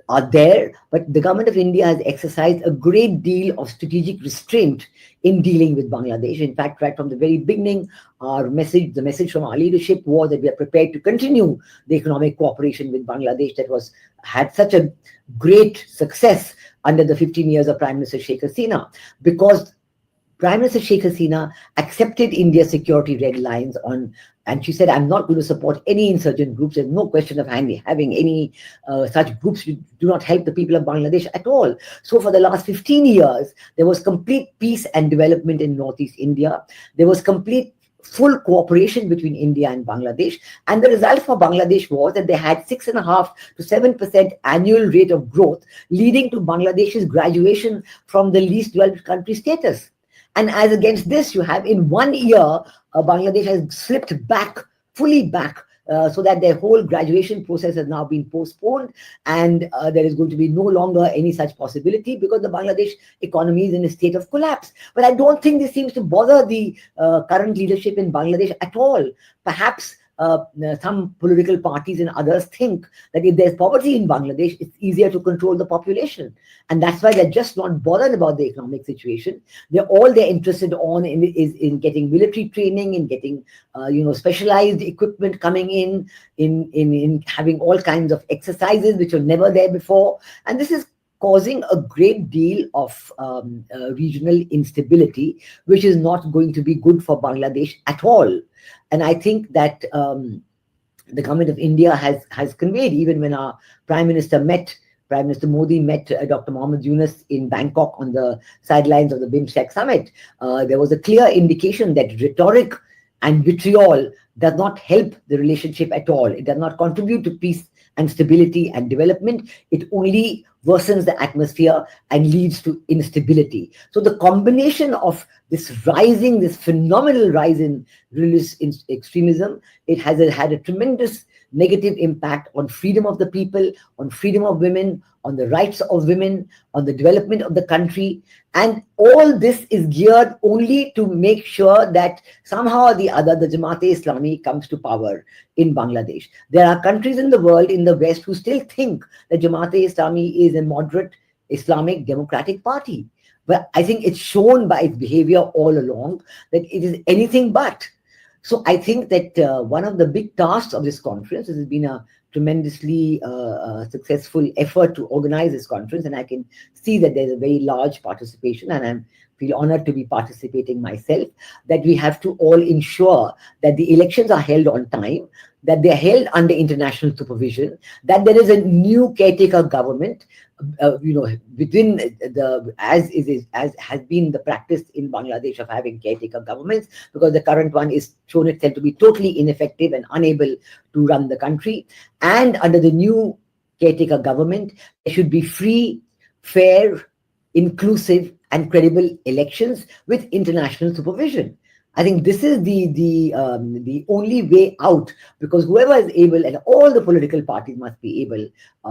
are there, but the government of India has exercised a great deal of strategic restraint in dealing with Bangladesh. In fact, right from the very beginning, the message from our leadership was that we are prepared to continue the economic cooperation with Bangladesh that had such a great success under the 15 years of Prime Minister Sheikh Hasina, because Prime Minister Sheikh Hasina accepted India's security red lines and she said, I'm not going to support any insurgent groups. There's no question of having any such groups who do not help the people of Bangladesh at all. So for the last 15 years, there was complete peace and development in Northeast India. There was complete full cooperation between India and Bangladesh. And the result for Bangladesh was that they had 6.5% to 7% annual rate of growth, leading to Bangladesh's graduation from the least developed country status. And as against this, you have in 1 year, Bangladesh has slipped fully back, so that their whole graduation process has now been postponed, and there is going to be no longer any such possibility because the Bangladesh economy is in a state of collapse. But I don't think this seems to bother the current leadership in Bangladesh at all. Perhaps some political parties and others think that if there's poverty in Bangladesh, it's easier to control the population. And that's why they're just not bothered about the economic situation. All they're interested is in getting military training, in getting specialized equipment coming in having all kinds of exercises which were never there before. And this is causing a great deal of regional instability, which is not going to be good for Bangladesh at all. And I think that the government of India has conveyed, even when our Prime Minister Modi met Dr. Muhammad Yunus in Bangkok on the sidelines of the BIMSTEC summit, there was a clear indication that rhetoric and vitriol does not help the relationship at all. It does not contribute to peace and stability and development, it only worsens the atmosphere and leads to instability. So the combination of this phenomenal rise in religious extremism, it has had a tremendous negative impact on freedom of the people, on freedom of women, on the rights of women, on the development of the country. And all this is geared only to make sure that somehow or the other, the Jamaat-e-Islami comes to power in Bangladesh. There are countries in the world, in the West, who still think that Jamaat-e-Islami is a moderate Islamic democratic party. But I think it's shown by its behavior all along that it is anything but. So I think that one of the big tasks of this conference has been a tremendously successful effort to organize this conference, and I can see that there's a very large participation, and I feel honored to be participating myself, that we have to all ensure that the elections are held on time, that they're held under international supervision, that there is a new caretaker government, within as has been the practice in Bangladesh of having caretaker governments, because the current one is shown itself to be totally ineffective and unable to run the country. And under the new caretaker government, there should be free, fair, inclusive, and credible elections with international supervision. I think this is the only way out, because whoever is able, and all the political parties must be able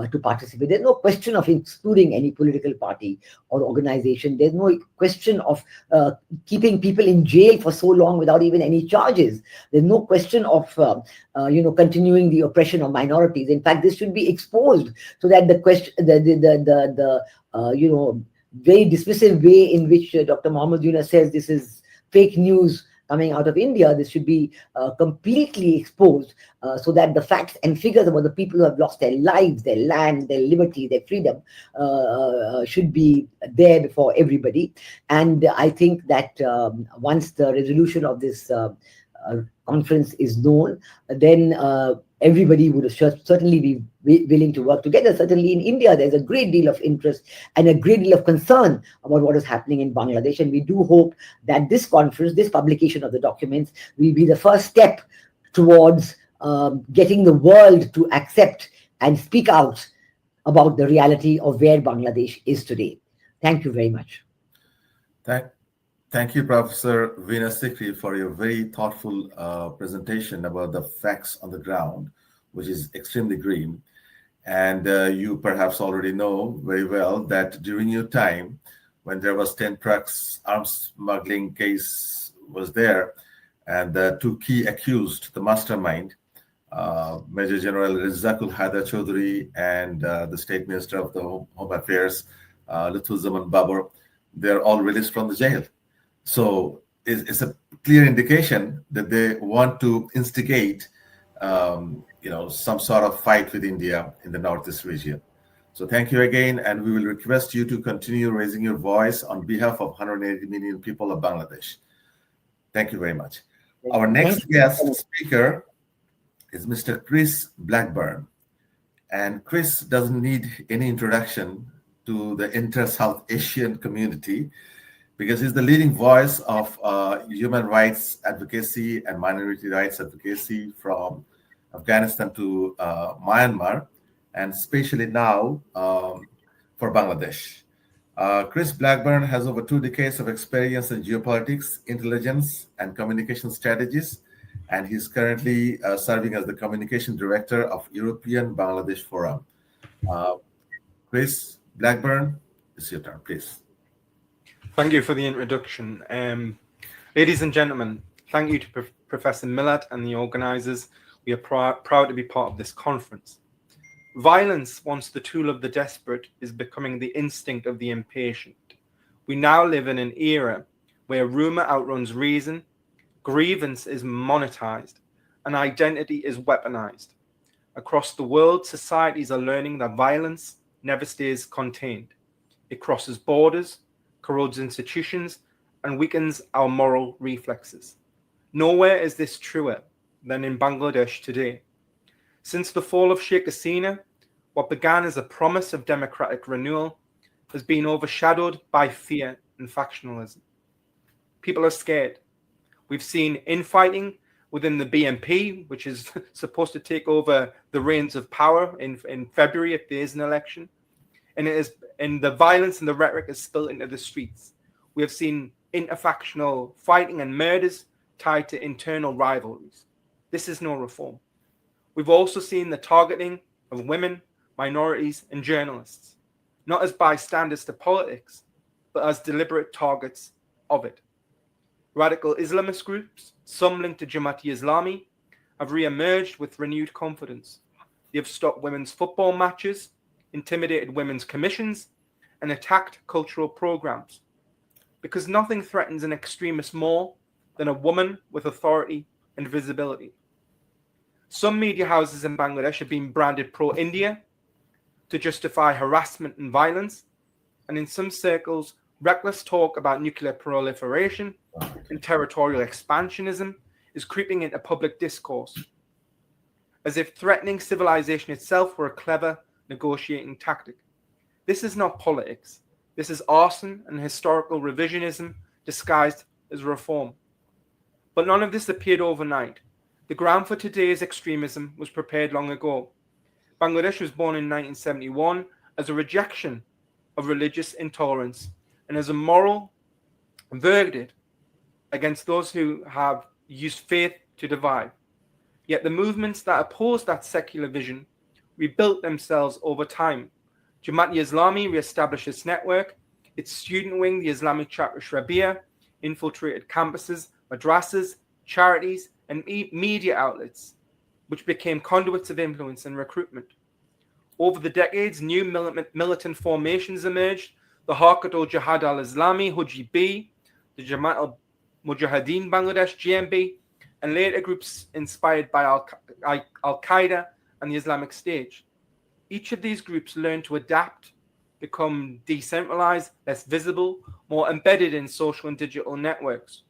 to participate. There's no question of excluding any political party or organization. There's no question of keeping people in jail for so long without even any charges. There's no question of continuing the oppression of minorities. In fact, this should be exposed, so that the question, very dismissive way in which Dr. Mohammed Yunus says this is fake news coming out of India, this should be completely exposed, so that the facts and figures about the people who have lost their lives, their land, their liberty, their freedom should be there before everybody. And I think that once the resolution of this conference is known, then everybody would certainly be willing to work together. Certainly in India, there's a great deal of interest and a great deal of concern about what is happening in Bangladesh. And we do hope that this conference, this publication of the documents, will be the first step towards getting the world to accept and speak out about the reality of where Bangladesh is today. Thank you very much. Thank you, Professor Veena Sikri, for your very thoughtful presentation about the facts on the ground, which is extremely grim. And you perhaps already know very well that during your time, when there was 10 trucks arms smuggling case was there, and the two key accused, the mastermind, Major General Rizakul Haider Chaudhry and the State Minister of the Home Affairs, Lutfuzzaman Babur, they're all released from the jail. So it's a clear indication that they want to instigate, some sort of fight with India in the Northeast region. So thank you again, and we will request you to continue raising your voice on behalf of 180 million people of Bangladesh. Thank you very much. Our next guest speaker is Mr. Chris Blackburn. And Chris doesn't need any introduction to the inter-South Asian community, because he's the leading voice of human rights advocacy and minority rights advocacy from Afghanistan to Myanmar, and especially now for Bangladesh. Chris Blackburn has over 2 decades of experience in geopolitics, intelligence, and communication strategies, and he's currently serving as the communication director of European Bangladesh Forum. Chris Blackburn, it's your turn, please. Thank you for the introduction. Ladies and gentlemen, thank you to Professor Millett and the organisers. We are proud to be part of this conference. Violence, once the tool of the desperate, is becoming the instinct of the impatient. We now live in an era where rumour outruns reason, grievance is monetised, and identity is weaponised. Across the world, societies are learning that violence never stays contained. It crosses borders, corrodes institutions, and weakens our moral reflexes. Nowhere is this truer than in Bangladesh today. Since the fall of Sheikh Hasina, what began as a promise of democratic renewal has been overshadowed by fear and factionalism. People are scared. We've seen infighting within the BNP, which is supposed to take over the reins of power in February if there is an election. And the violence and the rhetoric is spilled into the streets. We have seen interfactional fighting and murders tied to internal rivalries. This is no reform. We've also seen the targeting of women, minorities, and journalists, not as bystanders to politics, but as deliberate targets of it. Radical Islamist groups, some linked to Jamaat-e-Islami, have re-emerged with renewed confidence. They have stopped women's football matches, intimidated women's commissions, and attacked cultural programs. Because nothing threatens an extremist more than a woman with authority and visibility. Some media houses in Bangladesh have been branded pro-India to justify harassment and violence, and in some circles, reckless talk about nuclear proliferation and territorial expansionism is creeping into public discourse, as if threatening civilization itself were a clever negotiating tactic. This is not politics. This is arson and historical revisionism disguised as reform. But none of this appeared overnight. The ground for today's extremism was prepared long ago. Bangladesh was born in 1971 as a rejection of religious intolerance and as a moral verdict against those who have used faith to divide. Yet the movements that opposed that secular vision rebuilt themselves over time. Jamaat-e-Islami re-established its network. Its student wing, the Islamic chapter Shrabiya, infiltrated campuses, madrasas, charities, and media outlets, which became conduits of influence and recruitment. Over the decades, new militant formations emerged: the Harkat al-Jihad al-Islami, HJB, the Jamaat al-Mujahideen Bangladesh, JMB, and later groups inspired by Al-Qaeda and the Islamic State. Each of these groups learned to adapt, become decentralized, less visible, more embedded in social and digital networks.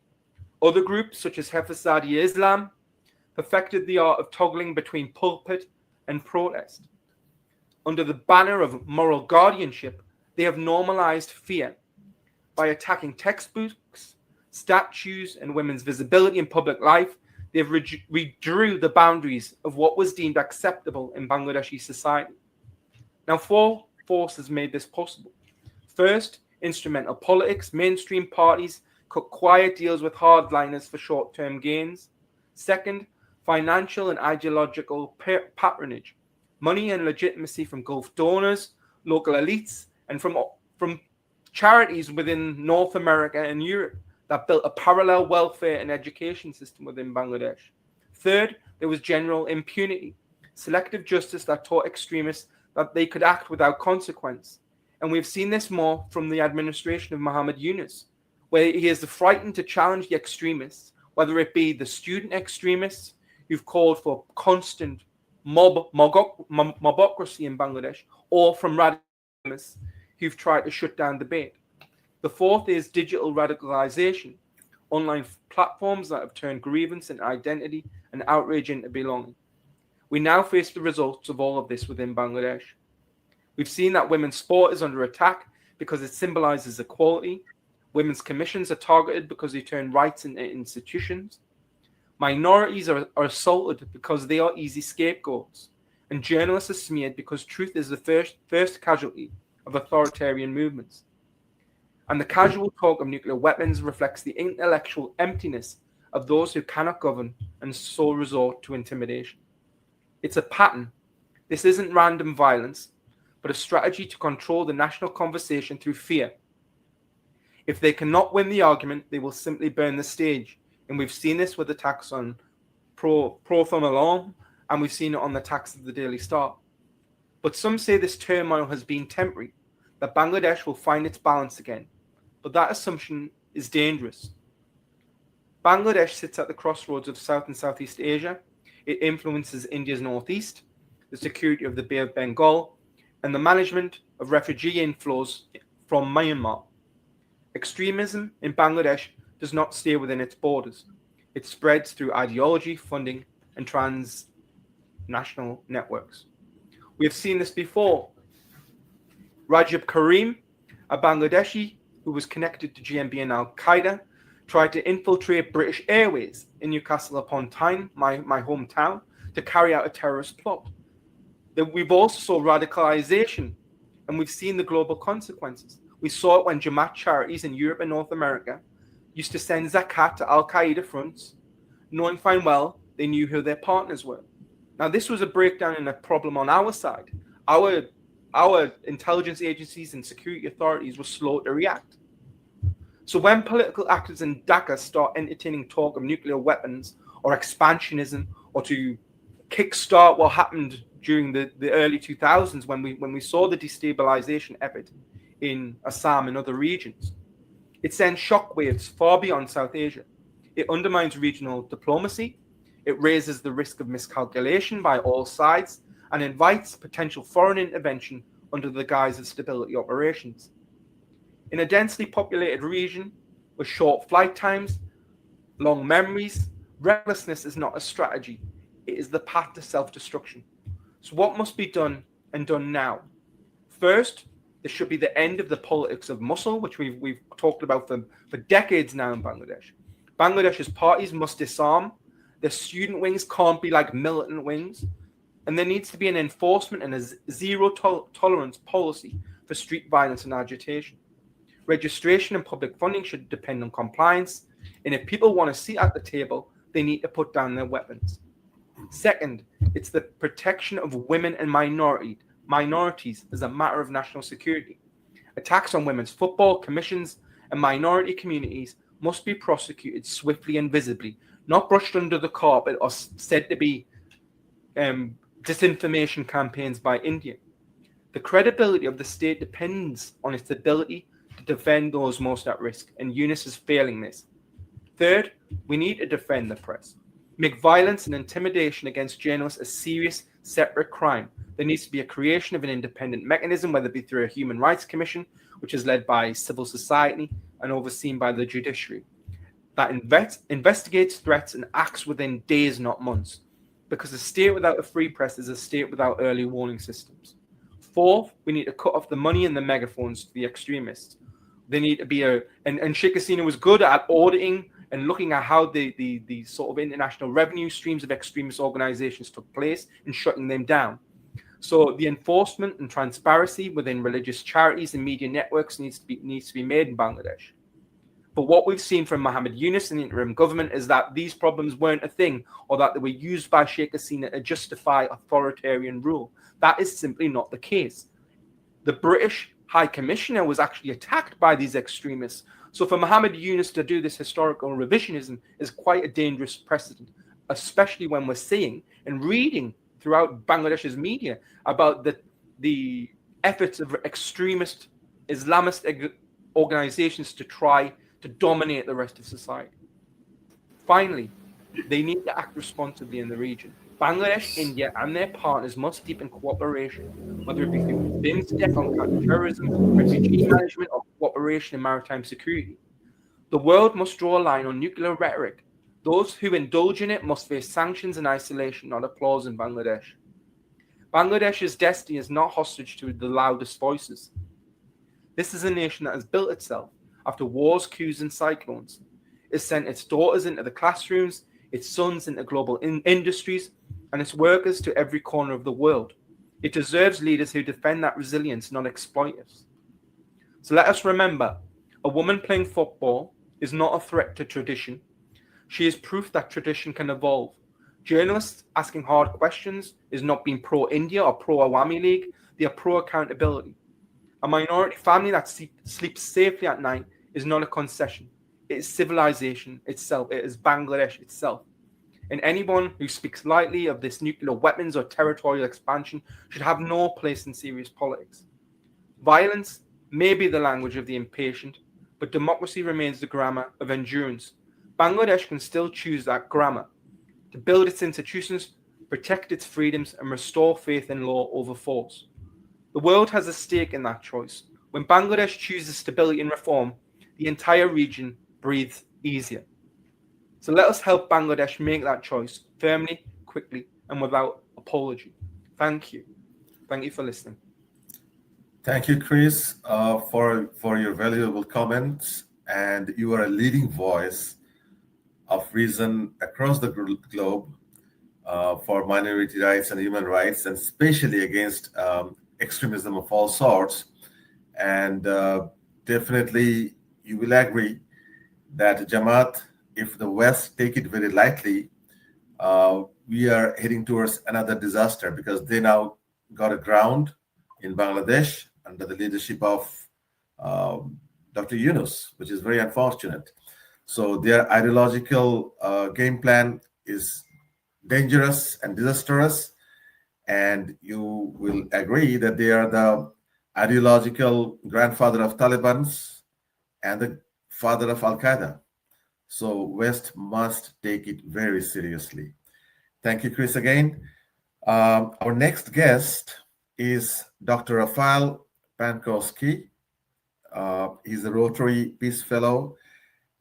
Other groups, such as Hafizat-e-Islam, perfected the art of toggling between pulpit and protest. Under the banner of moral guardianship, they have normalized fear by attacking textbooks, statues, and women's visibility in public life. They have redrew the boundaries of what was deemed acceptable in Bangladeshi society. Now, four forces made this possible. First, instrumental politics. Mainstream parties cut quiet deals with hardliners for short-term gains. Second, financial and ideological patronage. Money and legitimacy from Gulf donors, local elites, and from charities within North America and Europe that built a parallel welfare and education system within Bangladesh. Third, there was general impunity, selective justice that taught extremists that they could act without consequence. And we've seen this more from the administration of Muhammad Yunus, where he is frightened to challenge the extremists, whether it be the student extremists who've called for constant mobocracy in Bangladesh, or from radicalists who've tried to shut down debate. The fourth is digital radicalization, online platforms that have turned grievance into identity and outrage into belonging. We now face the results of all of this within Bangladesh. We've seen that women's sport is under attack because it symbolizes equality. Women's commissions are targeted because they turn rights into institutions. Minorities are assaulted because they are easy scapegoats. And journalists are smeared because truth is the first casualty of authoritarian movements. And the casual talk of nuclear weapons reflects the intellectual emptiness of those who cannot govern and so resort to intimidation. It's a pattern. This isn't random violence, but a strategy to control the national conversation through fear. If they cannot win the argument, they will simply burn the stage. And we've seen this with attacks on Prothon Alarm, and we've seen it on the attacks of the Daily Star. But some say this turmoil has been temporary, that Bangladesh will find its balance again. But that assumption is dangerous. Bangladesh sits at the crossroads of South and Southeast Asia. It influences India's northeast, the security of the Bay of Bengal, and the management of refugee inflows from Myanmar. Extremism in Bangladesh does not stay within its borders. It spreads through ideology, funding, and transnational networks. We have seen this before. Rajab Karim, a Bangladeshi who was connected to GMB and Al-Qaeda, tried to infiltrate British Airways in Newcastle upon Tyne, my hometown, to carry out a terrorist plot. We've also saw radicalization, and we've seen the global consequences. We saw it when Jamaat charities in Europe and North America used to send zakat to Al-Qaeda fronts, knowing fine well they knew who their partners were. Now, this was a breakdown in a problem on our side. Our intelligence agencies and security authorities were slow to react. So when political actors in Dhaka start entertaining talk of nuclear weapons or expansionism, or to kickstart what happened during the early 2000s when we saw the destabilization effort in Assam and other regions, it sends shockwaves far beyond South Asia. It undermines regional diplomacy. It raises the risk of miscalculation by all sides and invites potential foreign intervention under the guise of stability operations. In a densely populated region with short flight times, long memories, recklessness is not a strategy. It is the path to self-destruction. So what must be done, and done now? First, there should be the end of the politics of muscle, which we've talked about for decades now in Bangladesh. Bangladesh's parties must disarm. Their student wings can't be like militant wings. And there needs to be an enforcement and a zero tolerance policy for street violence and agitation. Registration and public funding should depend on compliance. And if people want a seat at the table, they need to put down their weapons. Second, it's the protection of women and minorities as a matter of national security. Attacks on women's football, commissions, and minority communities must be prosecuted swiftly and visibly, not brushed under the carpet or said to be disinformation campaigns by India. The credibility of the state depends on its ability to defend those most at risk, and UNIS is failing this. Third, we need to defend the press. Make violence and intimidation against journalists a serious, separate crime. There needs to be a creation of an independent mechanism, whether it be through a Human Rights Commission, which is led by civil society and overseen by the judiciary, that investigates threats and acts within days, not months. Because a state without a free press is a state without early warning systems. Fourth, we need to cut off the money and the megaphones to the extremists. They need to be and Sheikh Hasina was good at auditing and looking at how the sort of international revenue streams of extremist organizations took place and shutting them down. So the enforcement and transparency within religious charities and media networks needs to be made in Bangladesh. But what we've seen from Mohammed Yunus and the interim government is that these problems weren't a thing, or that they were used by Sheikh Hasina to justify authoritarian rule. That is simply not the case. The British High Commissioner was actually attacked by these extremists. So for Mohammed Yunus to do this historical revisionism is quite a dangerous precedent, especially when we're seeing and reading throughout Bangladesh's media about the efforts of extremist Islamist organizations to try to dominate the rest of society. Finally, they need to act responsibly in the region. Bangladesh, India, and their partners must deepen cooperation, whether it be through BIMSTEC on counterterrorism, refugee management, or cooperation in maritime security. The world must draw a line on nuclear rhetoric. Those who indulge in it must face sanctions and isolation, not applause in Bangladesh. Bangladesh's destiny is not hostage to the loudest voices. This is a nation that has built itself after wars, coups, and cyclones. It sent its daughters into the classrooms, its sons into global industries, and its workers to every corner of the world. It deserves leaders who defend that resilience, not exploit it. So let us remember, a woman playing football is not a threat to tradition. She is proof that tradition can evolve. Journalists asking hard questions is not being pro-India or pro-Awami League. They are pro-accountability. A minority family that sleeps safely at night is not a concession. It is civilization itself. It is Bangladesh itself. And anyone who speaks lightly of this nuclear weapons or territorial expansion should have no place in serious politics. Violence may be the language of the impatient, but democracy remains the grammar of endurance. Bangladesh can still choose that grammar to build its institutions, protect its freedoms, and restore faith in law over force. The world has a stake in that choice. When Bangladesh chooses stability and reform, the entire region breathes easier. So let us help Bangladesh make that choice firmly, quickly, and without apology. Thank you. Thank you for listening. Thank you, Chris, for your valuable comments and you are a leading voice of reason across the globe for minority rights and human rights, and especially against extremism of all sorts. And definitely, you will agree that Jamaat, if the West take it very lightly, we are heading towards another disaster, because they now got a ground in Bangladesh under the leadership of Dr. Yunus, which is very unfortunate. So their ideological game plan is dangerous and disastrous, and you will agree that they are the ideological grandfather of Taliban's and the father of Al Qaeda. So West must take it very seriously. Thank you, Chris, again. Our next guest is Dr. Rafael Pankowski. He's a Rotary Peace Fellow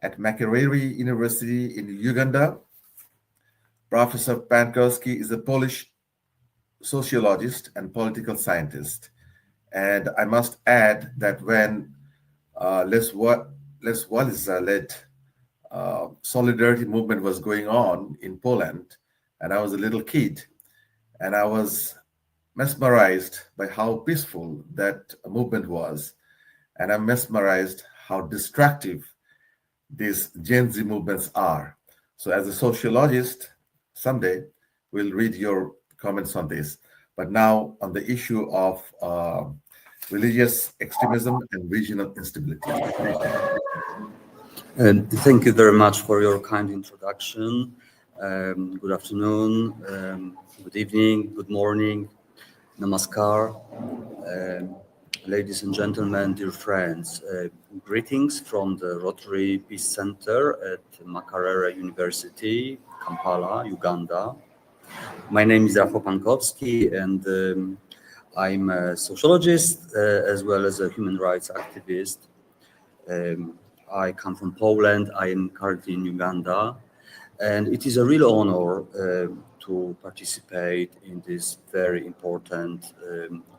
at Makerere University in Uganda. Professor Pankowski is a Polish sociologist and political scientist. And I must add that when Les Wałęsa-led solidarity movement was going on in Poland, and I was a little kid, and I was mesmerized by how peaceful that movement was, and I'm mesmerized how destructive these Gen Z movements are. So as a sociologist, someday we'll read your comments on this. But now on the issue of religious extremism and regional instability. Thank you very much for your kind introduction. Good afternoon, good evening, good morning, namaskar. Ladies and gentlemen, dear friends, greetings from the Rotary Peace Center at Makerere University, Kampala, Uganda. My name is Rafał Pankowski, and I'm a sociologist as well as a human rights activist. I come from Poland. I am currently in Uganda, and it is a real honor to participate in this very important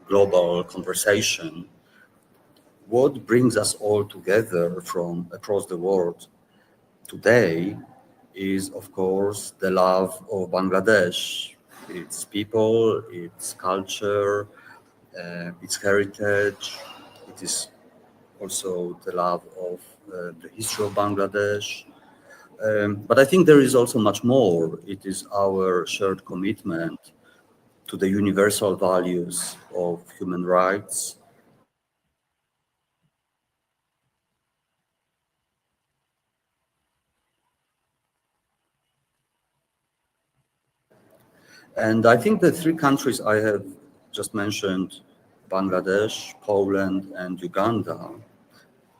global conversation. What brings us all together from across the world today is, of course, the love of Bangladesh, its people, its culture, its heritage. It is also the love of the history of Bangladesh. But I think there is also much more. It is our shared commitment to the universal values of human rights, and I think the three countries I have just mentioned, Bangladesh, Poland, and Uganda,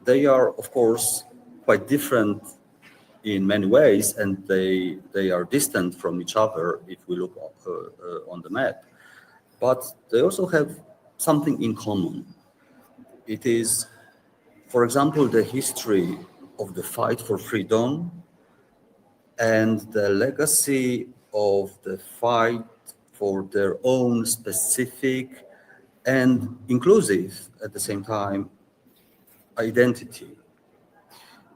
they are, of course, quite different in many ways, and they are distant from each other if we look on the map. But they also have something in common. It is, for example, the history of the fight for freedom and the legacy of the fight for their own specific and inclusive, at the same time, identity.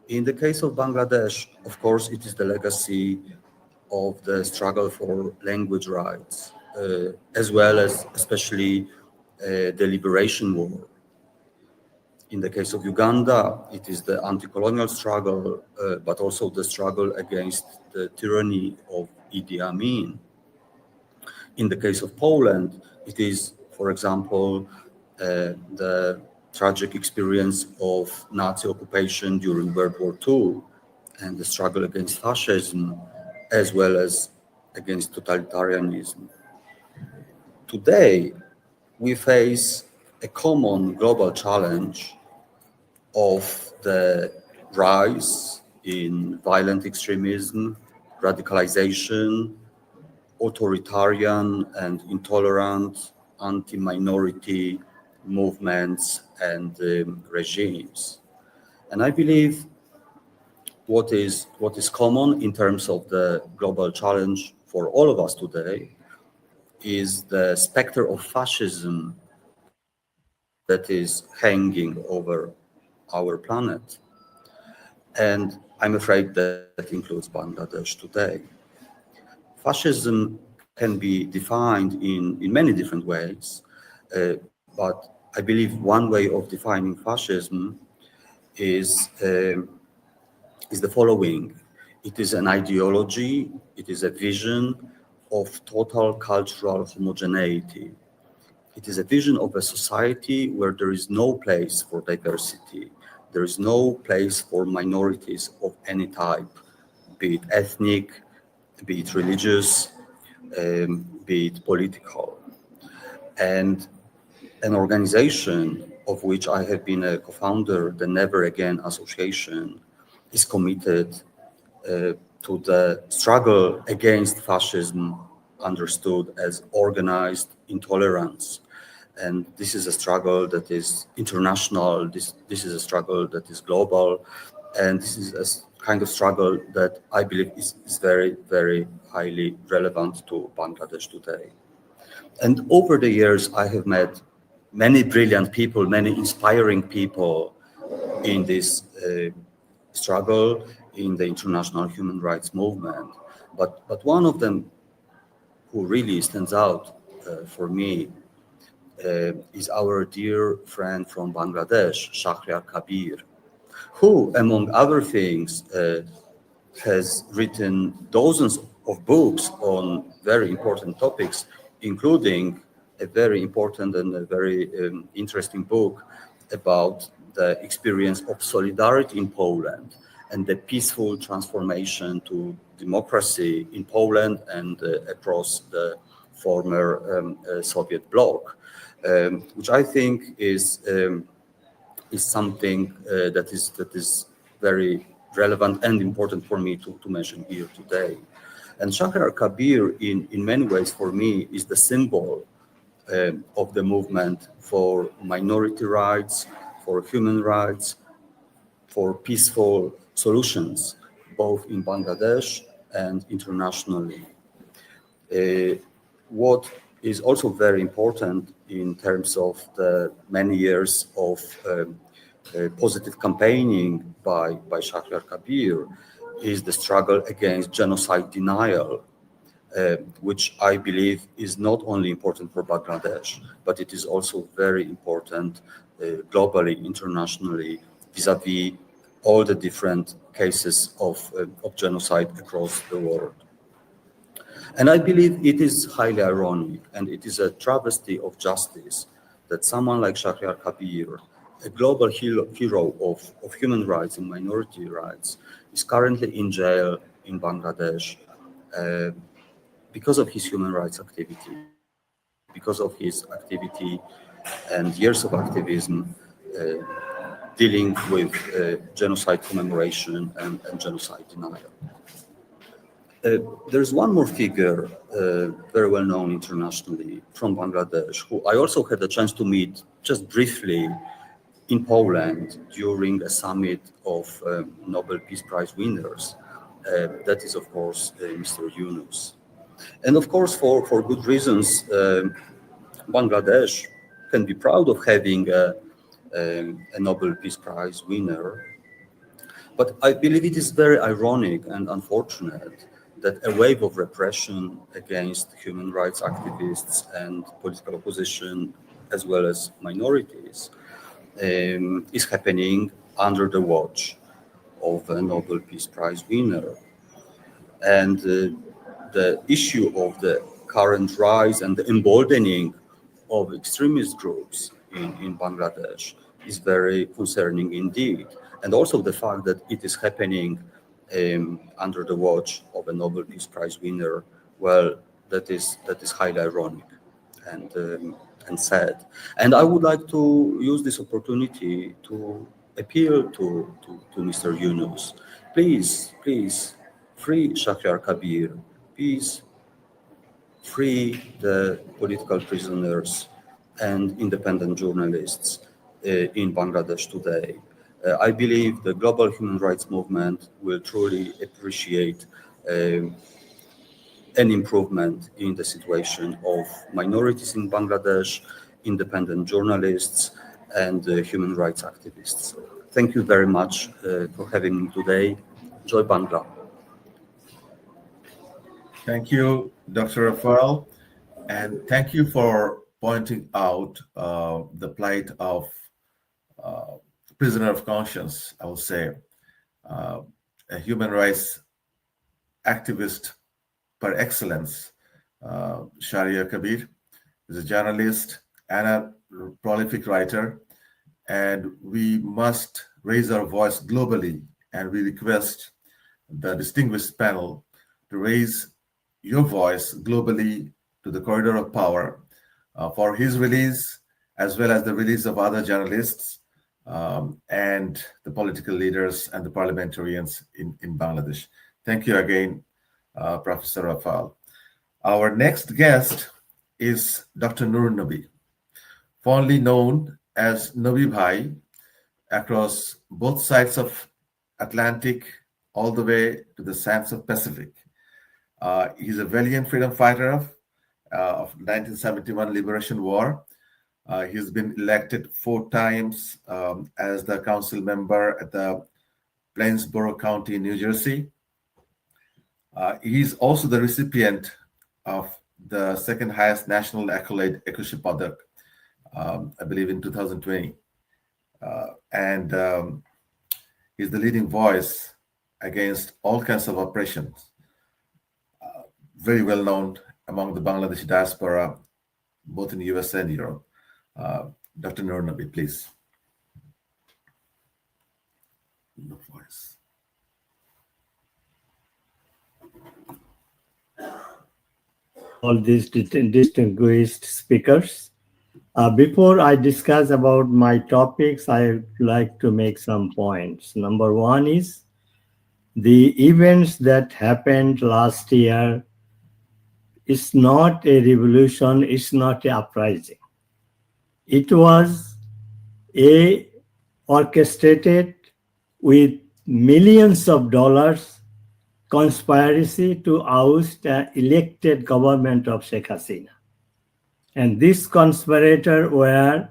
In the case of Bangladesh, of course, it is the legacy of the struggle for language rights, as well as especially the liberation war. In the case of Uganda, it is the anti-colonial struggle, but also the struggle against the tyranny of Idi Amin. In the case of Poland, it is, for example, the tragic experience of Nazi occupation during World War II and the struggle against fascism, as well as against totalitarianism. Today, we face a common global challenge of the rise in violent extremism, radicalization, authoritarian and intolerant anti-minority movements and regimes. And I believe what is common in terms of the global challenge for all of us today is the specter of fascism that is hanging over our planet. and I'm afraid that includes Bangladesh today. Fascism can be defined in many different ways, but I believe one way of defining fascism is the following. It is an ideology, it is a vision of total cultural homogeneity. It is a vision of a society where there is no place for diversity. There is no place for minorities of any type, be it ethnic, be it religious, be it political. And an organization of which I have been a co-founder, the Never Again Association, is committed to the struggle against fascism, understood as organized intolerance. And this is a struggle that is international, this is a struggle that is global, and this is a kind of struggle that I believe is very, very highly relevant to Bangladesh today. And over the years, I have met many brilliant people, many inspiring people in this struggle in the international human rights movement. But one of them who really stands out for me is our dear friend from Bangladesh, Shahryar Kabir, who, among other things, has written dozens of books on very important topics, including a very important and a very interesting book about the experience of solidarity in Poland and the peaceful transformation to democracy in Poland and across the former Soviet bloc, which I think is something that is very relevant and important for me to mention here today. And Shahryar Kabir, in many ways, for me, is the symbol of the movement for minority rights, for human rights, for peaceful solutions, both in Bangladesh and internationally. What is also very important in terms of the many years of positive campaigning by Shahryar Kabir is the struggle against genocide denial, which I believe is not only important for Bangladesh, but it is also very important globally, internationally, vis-à-vis all the different cases of genocide across the world. And I believe it is highly ironic and it is a travesty of justice that someone like Shahryar Kabir, a global hero of human rights and minority rights, is currently in jail in Bangladesh because of his human rights activity, because of his activity and years of activism dealing with genocide commemoration and genocide denial. There's one more figure, very well known internationally from Bangladesh, who I also had the chance to meet just briefly in Poland during a summit of Nobel Peace Prize winners. That is, of course, Mr. Yunus. And of course, for good reasons, Bangladesh can be proud of having a Nobel Peace Prize winner. But I believe it is very ironic and unfortunate that a wave of repression against human rights activists and political opposition, as well as minorities, is happening under the watch of a Nobel Peace Prize winner. And the issue of the current rise and the emboldening of extremist groups in Bangladesh is very concerning indeed. And also the fact that it is happening under the watch of a Nobel Peace Prize winner, well, that is highly ironic and sad. And I would like to use this opportunity to appeal to Mr. Yunus. Please, free Shahryar Kabir. Please free the political prisoners and independent journalists in Bangladesh today. I believe the global human rights movement will truly appreciate an improvement in the situation of minorities in Bangladesh, independent journalists, and human rights activists. Thank you very much for having me today. Joy Bangla. Thank you, Dr. Rafael, and thank you for pointing out the plight of prisoner of conscience, I will say, a human rights activist par excellence, Sharia Kabir is a journalist and a prolific writer, and we must raise our voice globally, and we request the distinguished panel to raise your voice globally to the corridor of power for his release, as well as the release of other journalists and the political leaders and the parliamentarians in Bangladesh. Thank you again, Professor Rafal. Our next guest is Dr. Nur Nabi, fondly known as Nabi Bhai across both sides of Atlantic, all the way to the sands of Pacific. He's a valiant freedom fighter of 1971 Liberation War. He's been elected 4 times as the council member at the Plainsboro County, New Jersey. He's also the recipient of the second highest national accolade, Ekushi Padak, I believe in 2020. And he's the leading voice against all kinds of oppressions. Very well known among the Bangladeshi diaspora, both in the US and Europe. Dr. Nur Nabi, please. No voice. All these distinguished speakers. Before I discuss about my topics, I would like to make some points. Number one is the events that happened last year is not a revolution, it's not an uprising. It was a orchestrated with millions of dollars conspiracy to oust the elected government of Sheikh Hasina. And these conspirators were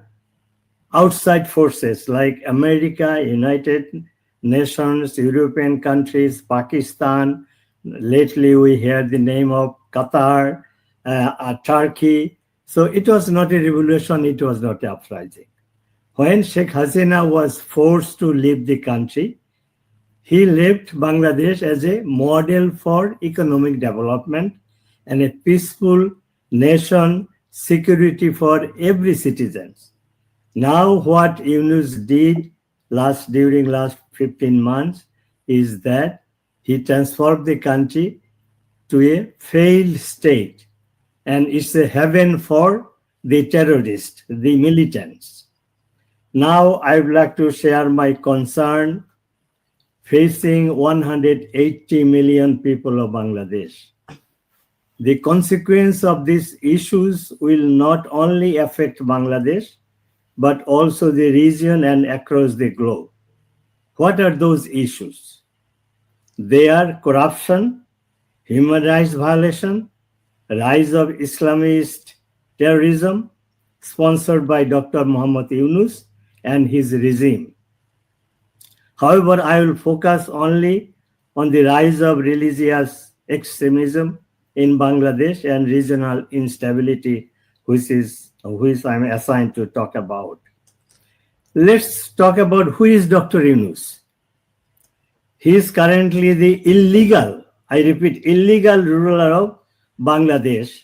outside forces like America, United Nations, European countries, Pakistan. Lately, we hear the name of Qatar, Turkey. So it was not a revolution, it was not an uprising. When Sheikh Hasina was forced to leave the country, he left Bangladesh as a model for economic development and a peaceful nation, security for every citizen. Now what Yunus did during last 15 months is that he transformed the country to a failed state, and it's a heaven for the terrorists, the militants. Now I would like to share my concern facing 180 million people of Bangladesh. The consequence of these issues will not only affect Bangladesh, but also the region and across the globe. What are those issues? They are corruption, human rights violation, rise of Islamist terrorism, sponsored by Dr. Muhammad Yunus and his regime. However, I will focus only on the rise of religious extremism in Bangladesh and regional instability, which I'm assigned to talk about. Let's talk about who is Dr. Yunus. He is currently the illegal, I repeat, illegal ruler of Bangladesh.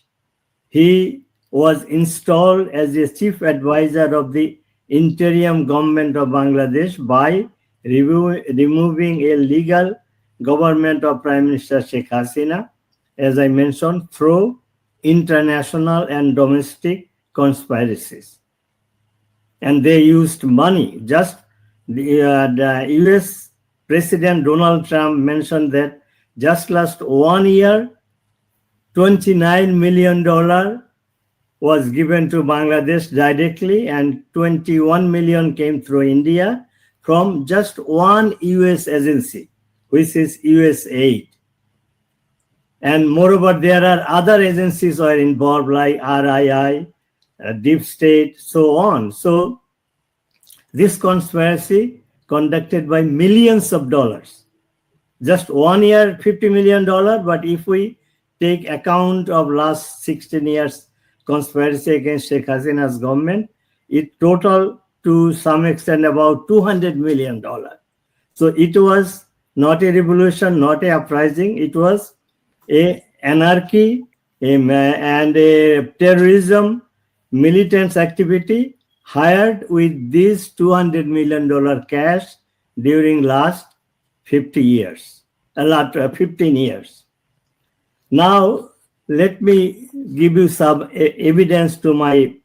He was installed as the chief advisor of the interim government of Bangladesh by removing a legal government of Prime Minister Sheikh Hasina, as I mentioned, through international and domestic conspiracies. And they used money. Just the US President Donald Trump mentioned that just last 1 year, $29 million was given to Bangladesh directly, and 21 million came through India from just one US agency, which is USAID. And moreover, there are other agencies who are involved like RII, Deep State, so on. So this conspiracy conducted by millions of dollars. Just 1 year, $50 million, but if we take account of last 16 years conspiracy against Sheikh Hasina's government, it total to some extent about $200 million. So it was not a revolution, not a uprising. It was a anarchy and a terrorism, militant activity hired with this $200 million cash during last 15 years. Now, let me give you some evidence to my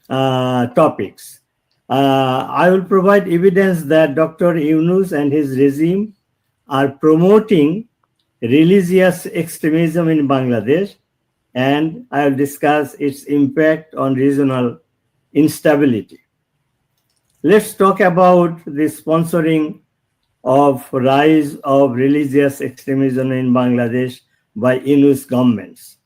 topics. I will provide evidence that Dr. Yunus and his regime are promoting religious extremism in Bangladesh, and I will discuss its impact on regional instability. Let's talk about the sponsoring of rise of religious extremism in Bangladesh by Yunus governments.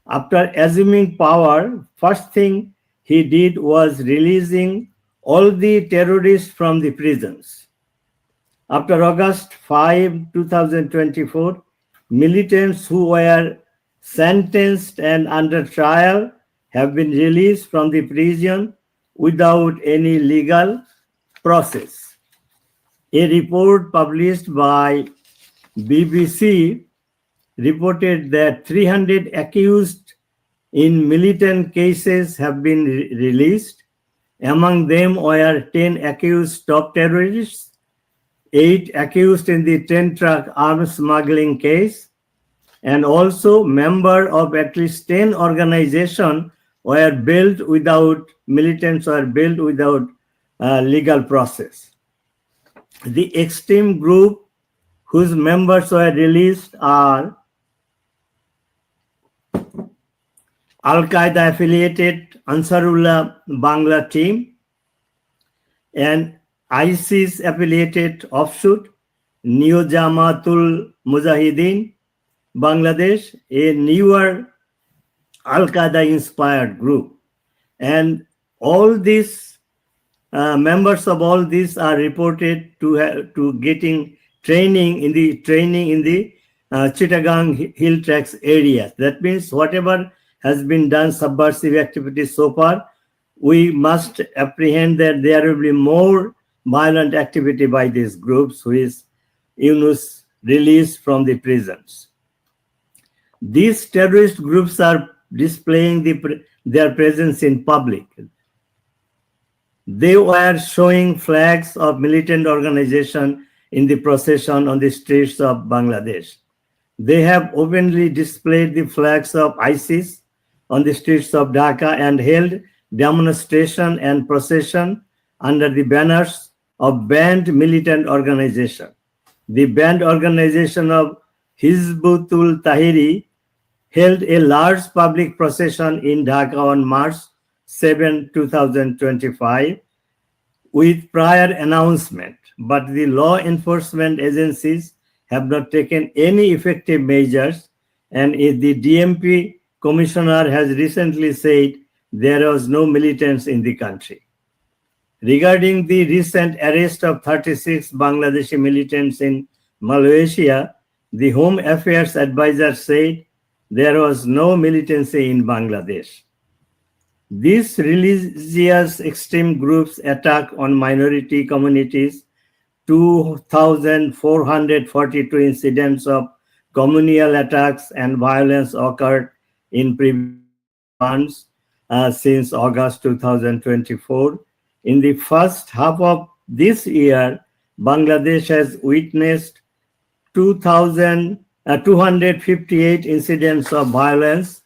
After assuming power, first thing he did was releasing all the terrorists from the prisons. After August 5, 2024, militants who were sentenced and under trial have been released from the prison without any legal process. A report published by BBC reported that 300 accused in militant cases have been released. Among them were 10 accused top terrorists, 8 accused in the 10-truck arms smuggling case, and also members of at least 10 organizations were built without, militants were built without legal process. The extreme group whose members were released are Al-Qaeda affiliated Ansarullah Bangla team and ISIS affiliated offshoot Neo Jamatul Mujahideen Bangladesh, a newer Al-Qaeda inspired group. And all these members of all these are reported to getting training in the Chittagong Hill Tracts area. That means whatever has been done subversive activities so far, we must apprehend that there will be more violent activity by these groups who is Yunus released from the prisons. These terrorist groups are displaying their presence in public. They were showing flags of militant organization in the procession on the streets of Bangladesh. They have openly displayed the flags of ISIS on the streets of Dhaka and held demonstration and procession under the banners of banned militant organization. The banned organization of Hizbutul Tahiri held a large public procession in Dhaka on March 7, 2025 with prior announcement, but the law enforcement agencies have not taken any effective measures, and the DMP commissioner has recently said there was no militants in the country. Regarding the recent arrest of 36 Bangladeshi militants in Malaysia, the Home Affairs advisor said there was no militancy in Bangladesh. These religious extreme groups attack on minority communities. 2,442 incidents of communal attacks and violence occurred in previous months since August 2024. In the first half of this year, Bangladesh has witnessed 258 incidents of violence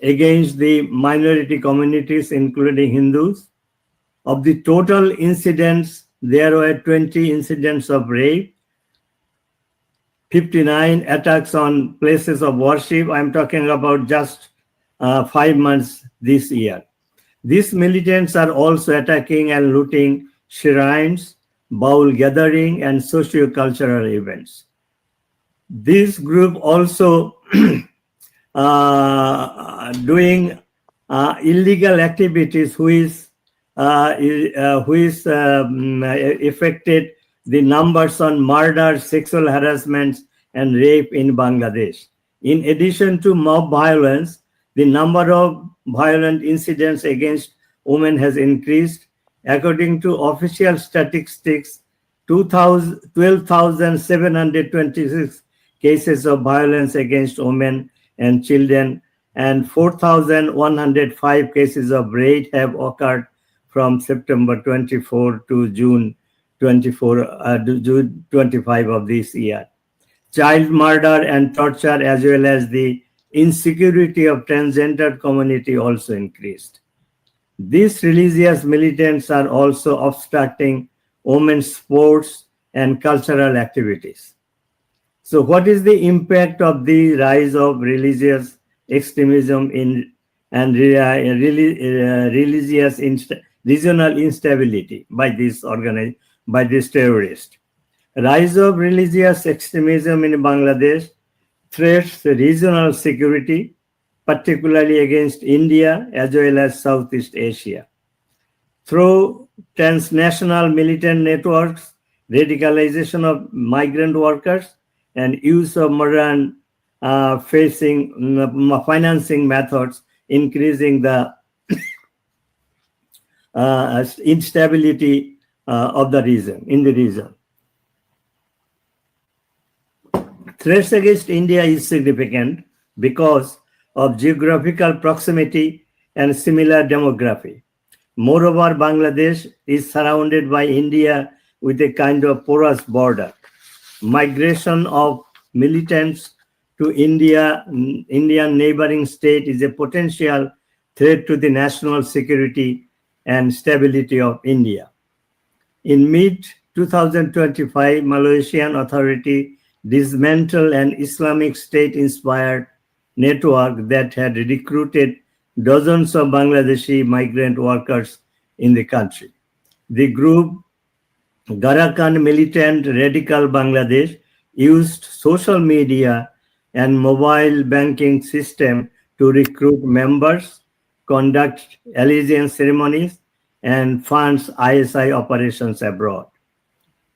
against the minority communities, including Hindus. Of the total incidents, there were 20 incidents of rape, 59 attacks on places of worship. I'm talking about just 5 months this year. These militants are also attacking and looting shrines, bowl gathering, and socio-cultural events. This group also doing illegal activities, who is affected the numbers on murder, sexual harassment, and rape in Bangladesh. In addition to mob violence, the number of violent incidents against women has increased. According to official statistics, 12,726 cases of violence against women and children and 4,105 cases of rape have occurred from September 24 to June 25 of this year. Child murder and torture, as well as the insecurity of transgender community, also increased. These religious militants are also obstructing women's sports and cultural activities. So what is the impact of the rise of religious extremism and regional instability by this terrorist? Rise of religious extremism in Bangladesh threats regional security, particularly against India as well as Southeast Asia. Through transnational militant networks, radicalization of migrant workers, and use of modern financing methods, increasing the instability of the region, in the region. Threats against India is significant because of geographical proximity and similar demography. Moreover, Bangladesh is surrounded by India with a kind of porous border. Migration of militants to Indian neighboring state is a potential threat to the national security and stability of India. In mid-2025, Malaysian authority dismantled an Islamic State-inspired network that had recruited dozens of Bangladeshi migrant workers in the country. The group Garakan Militant Radical Bangladesh used social media and mobile banking system to recruit members, conduct allegiance ceremonies, and funds ISI operations abroad.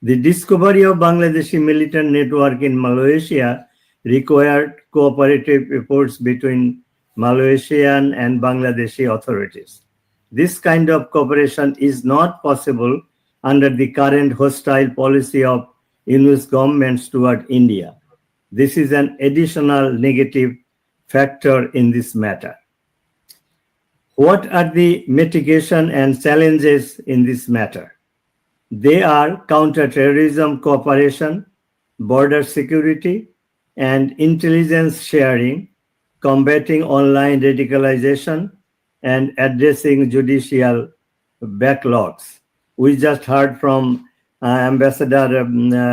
The discovery of Bangladeshi militant network in Malaysia required cooperative efforts between Malaysian and Bangladeshi authorities. This kind of cooperation is not possible under the current hostile policy of Yunus governments toward India. This is an additional negative factor in this matter. What are the mitigation and challenges in this matter? They are counterterrorism cooperation, border security, and intelligence sharing, combating online radicalization, and addressing judicial backlogs. We just heard from Ambassador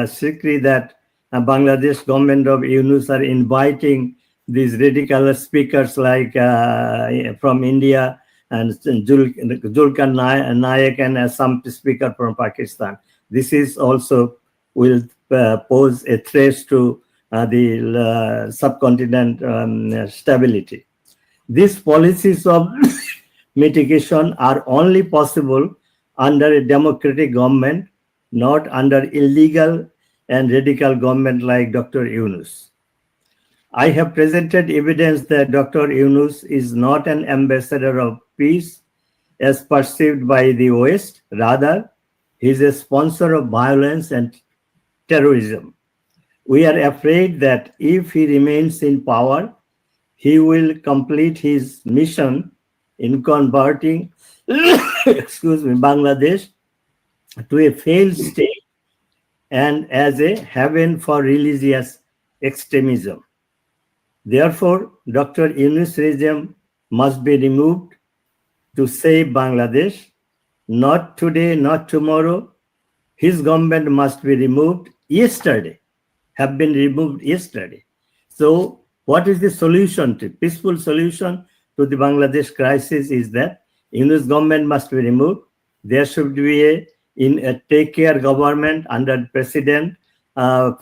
Sikri that Bangladesh government of Yunus are inviting these radical speakers like from India and Julkan Nayak and some speaker from Pakistan. This is also will pose a threat to the subcontinent stability. These policies of mitigation are only possible under a democratic government, not under illegal and radical government like Dr. Yunus. I have presented evidence that Dr. Yunus is not an ambassador of peace as perceived by the West. Rather, he is a sponsor of violence and terrorism. We are afraid that if he remains in power, he will complete his mission in converting Bangladesh to a failed state and as a haven for religious extremism. Therefore, Dr. Yunus' regime must be removed to save Bangladesh. Not today, not tomorrow. His government must be removed yesterday, have been removed yesterday. So what is the solution to peaceful solution to the Bangladesh crisis is that Yunus government must be removed. There should be a take care government under president,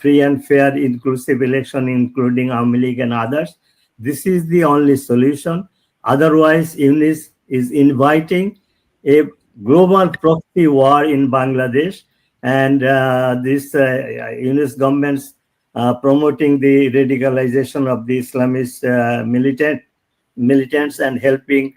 free and fair inclusive election, including Army League and others. This is the only solution. Otherwise, Yunus is inviting a global proxy war in Bangladesh and this Yunus government's promoting the radicalization of the Islamist militants and helping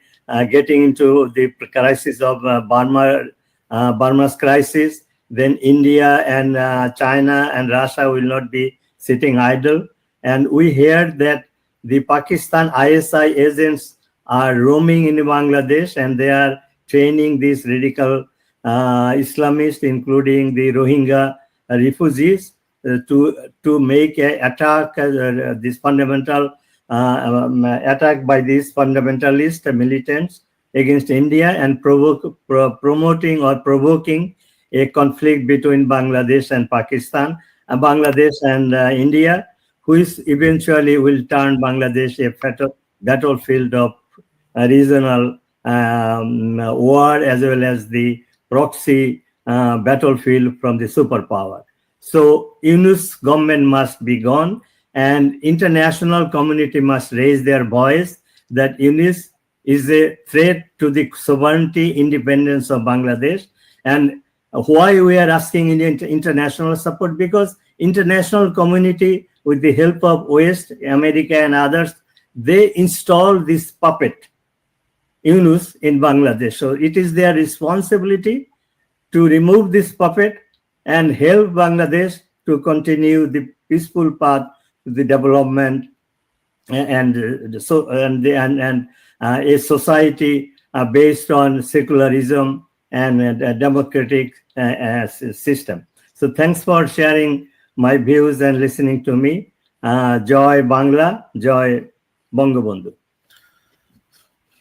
getting into the crisis of Burma's crisis. Then India and China and Russia will not be sitting idle. And we heard that the Pakistan ISI agents are roaming in Bangladesh, and they are training these radical Islamists, including the Rohingya refugees, to make an attack, this fundamental attack by these fundamentalist militants against India, and promoting or provoking a conflict between Bangladesh and Pakistan, Bangladesh and India, which eventually will turn Bangladesh a battlefield of regional war, as well as the proxy battlefield from the superpower. So Yunus government must be gone, and international community must raise their voice that Yunus is a threat to the sovereignty, independence of Bangladesh. And why we are asking international support? Because international community, with the help of West, America and others, they install this puppet, Yunus, in Bangladesh. So it is their responsibility to remove this puppet and help Bangladesh to continue the peaceful path to the development and a society based on secularism and a democratic system. So thanks for sharing my views and listening to me. Joy Bangla, Joy Bangabandhu.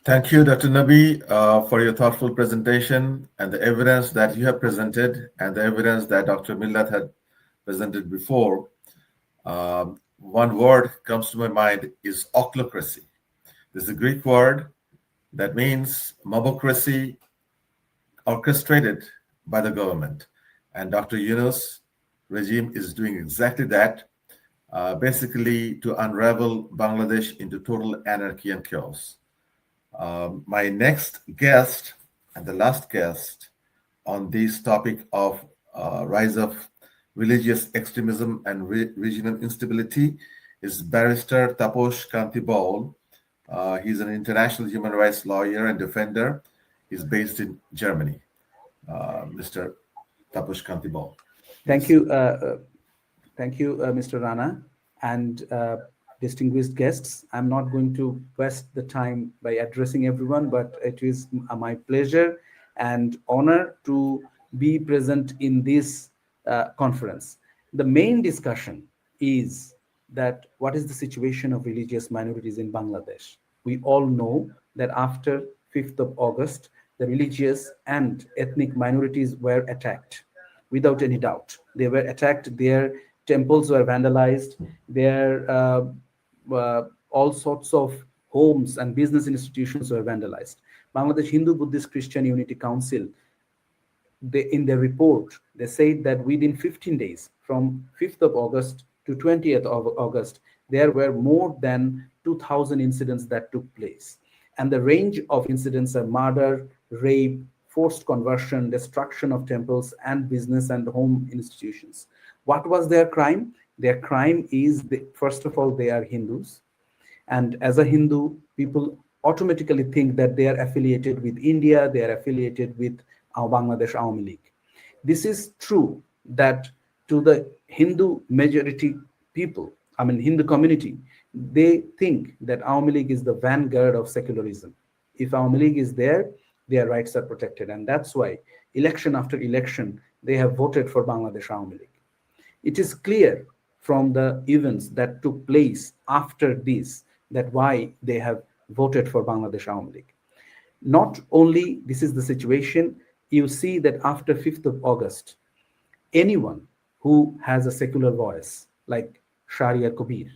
Thank you, Dr. Nabi, for your thoughtful presentation and the evidence that you have presented and the evidence that Dr. Millat had presented before. One word comes to my mind is ochlocracy. This is a Greek word that means mobocracy orchestrated by the government. And Dr. Yunus' regime is doing exactly that, basically to unravel Bangladesh into total anarchy and chaos. My next guest and the last guest on this topic of rise of religious extremism and regional instability is Barrister Taposh Kanti Baul. He's an international human rights lawyer and defender. He's based in Germany. Mr. Taposh Kanti Baul. Thank you, Mr. Rana, and distinguished guests. I'm not going to waste the time by addressing everyone, but it is my pleasure and honor to be present in this conference. The main discussion is that what is the situation of religious minorities in Bangladesh? We all know that after 5th of August, the religious and ethnic minorities were attacked. Without any doubt, they were attacked. Their temples were vandalized. Their all sorts of homes and business institutions were vandalized. Bangladesh Hindu Buddhist Christian Unity Council, in their report, they said that within 15 days, from 5th of August to 20th of August, there were more than 2,000 incidents that took place. And the range of incidents are murder, rape, forced conversion, destruction of temples and business and home institutions. What was their crime? Their crime is, first of all, they are Hindus. And as a Hindu, people automatically think that they are affiliated with India, they are affiliated with Bangladesh Awami League. This is true that to the Hindu majority people, Hindu community, they think that Awami League is the vanguard of secularism. If Awami League is there, their rights are protected. And that's why election after election, they have voted for Bangladesh Awami League. It is clear from the events that took place after this that why they have voted for Bangladesh Awami League. Not only this is the situation, you see that after 5th of August, anyone who has a secular voice, like Shahriar Kabir,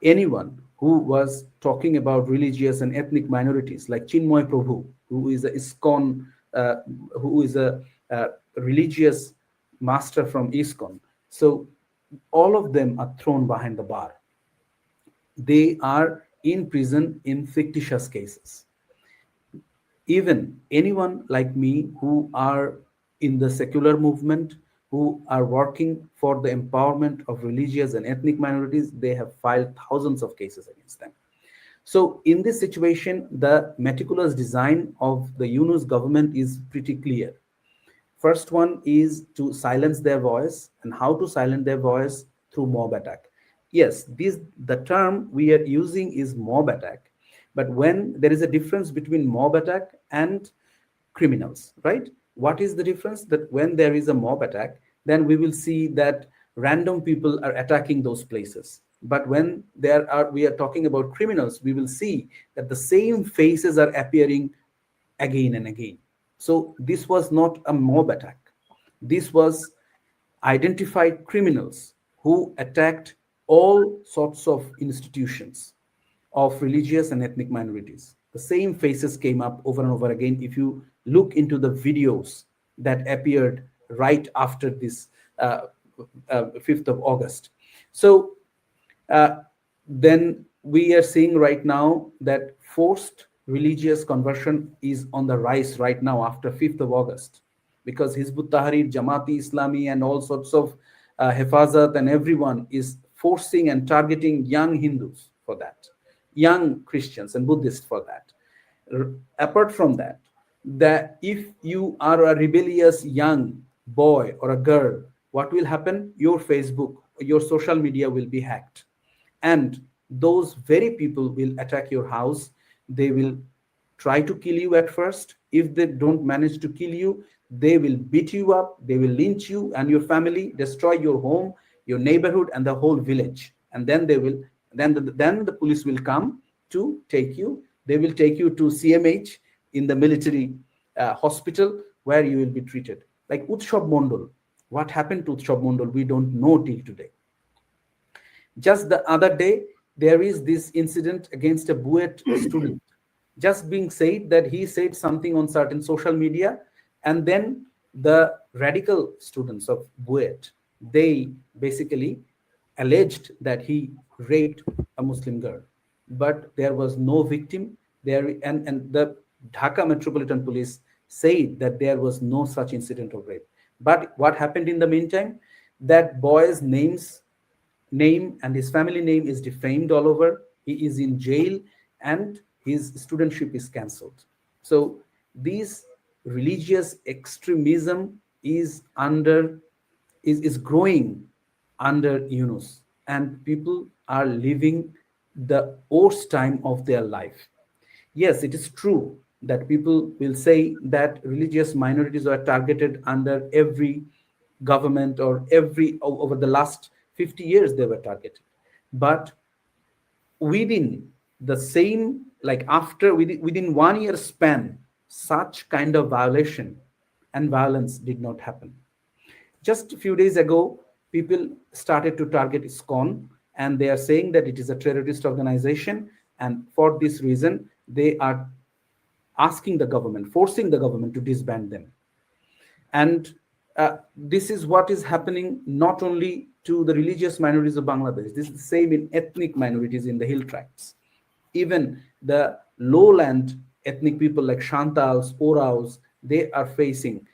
anyone who was talking about religious and ethnic minorities, like Chinmoy Prabhu, who is a ISKCON, who is a religious master from ISKCON. So all of them are thrown behind the bar. They are in prison in fictitious cases. Even anyone like me who are in the secular movement, who are working for the empowerment of religious and ethnic minorities, they have filed thousands of cases against them. So in this situation, the meticulous design of the Yunus government is pretty clear. First one is to silence their voice, and how to silence their voice through mob attack. Yes, the term we are using is mob attack, but when there is a difference between mob attack and criminals, right? What is the difference? That when there is a mob attack, then we will see that random people are attacking those places. But when we are talking about criminals, we will see that the same faces are appearing again and again. So this was not a mob attack. This was identified criminals who attacked all sorts of institutions of religious and ethnic minorities. The same faces came up over and over again if you look into the videos that appeared right after this 5th of August. So then we are seeing right now that forced religious conversion is on the rise right now after 5th of August, because Hizbut Tahrir, Jamaati Islami, and all sorts of Hefazat and everyone is forcing and targeting young Hindus for that, young Christians and Buddhists for that. Apart from that, that if you are a rebellious young boy or a girl, what will happen? Your Facebook, your social media will be hacked. And those very people will attack your house. They will try to kill you at first. If they don't manage to kill you, they will beat you up, they will lynch you and your family, destroy your home, your neighborhood, and the whole village. And then then the police will come to take you. They will take you to CMH in the military hospital where you will be treated. Like Utshab Mondal. What happened to Utshab Mondal? We don't know till today. Just the other day, there is this incident against a Buet student, just being said that he said something on certain social media, and then the radical students of Buet, they basically alleged that he raped a Muslim girl, but there was no victim there, and the Dhaka Metropolitan Police said that there was no such incident of rape. But what happened in the meantime? That boy's name and his family name is defamed all over. He is in jail and his studentship is cancelled. So this religious extremism is growing under Yunus, and people are living the worst time of their life. Yes, it is true that people will say that religious minorities are targeted under every government or over the last 50 years they were targeted. But within the same, like within 1 year span, such kind of violation and violence did not happen. Just a few days ago, people started to target ISKCON, and they are saying that it is a terrorist organization, and for this reason, they are asking the government, forcing the government to disband them. And this is what is happening not only to the religious minorities of Bangladesh. This is the same in ethnic minorities in the hill tracts. Even the lowland ethnic people like Shantals, Oraos, they are facing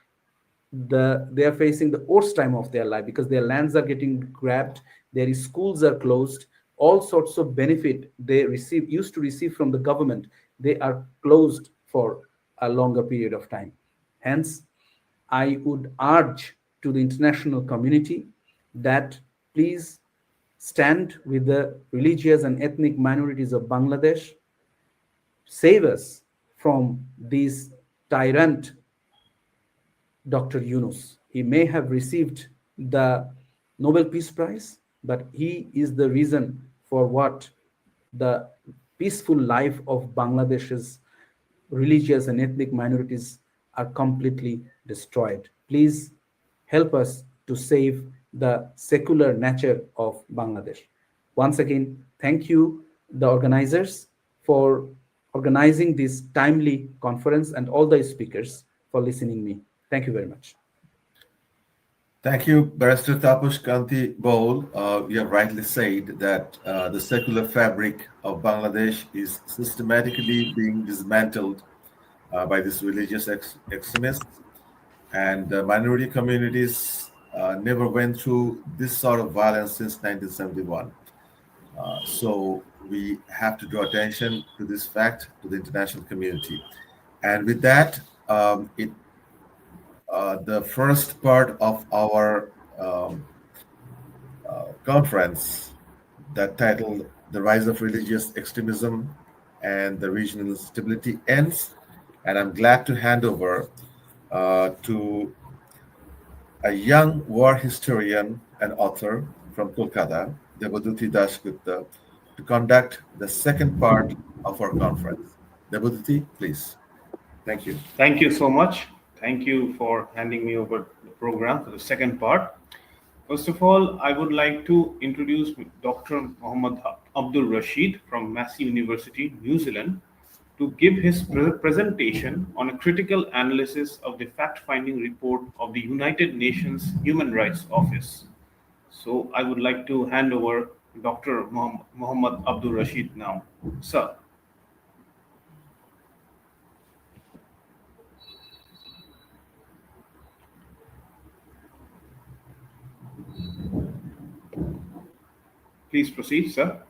the worst time of their life, because their lands are getting grabbed, their schools are closed, all sorts of benefit they used to receive from the government, they are closed for a longer period of time. Hence, I would urge to the international community that please stand with the religious and ethnic minorities of Bangladesh, save us from this tyrant Dr. Yunus. He may have received the Nobel Peace Prize, but he is the reason for what the peaceful life of Bangladesh's religious and ethnic minorities are completely destroyed. Please help us to save the secular nature of Bangladesh. Once again, thank you, the organizers, for organizing this timely conference, and all the speakers for listening me. Thank you very much. Thank you, Barrister Tapush Kanti Bowl. You have rightly said that the secular fabric of Bangladesh is systematically being dismantled by these religious extremists, and minority communities never went through this sort of violence since 1971. So we have to draw attention to this fact to the international community. And with that, the first part of our conference, that titled "The Rise of Religious Extremism and the Regional Stability" ends, and I'm glad to hand over to a young war historian and author from Kolkata, Debaduti Dasgupta, to conduct the second part of our conference. Debaduti, please. Thank you. Thank you so much. Thank you for handing me over the program for the second part. First of all, I would like to introduce Dr. Mohammad Abdul Rashid from Massey University, New Zealand, to give his presentation on a critical analysis of the fact-finding report of the United Nations Human Rights Office. So I would like to hand over Dr. Mohammad Abdul Rashid now. Sir. Please proceed, sir.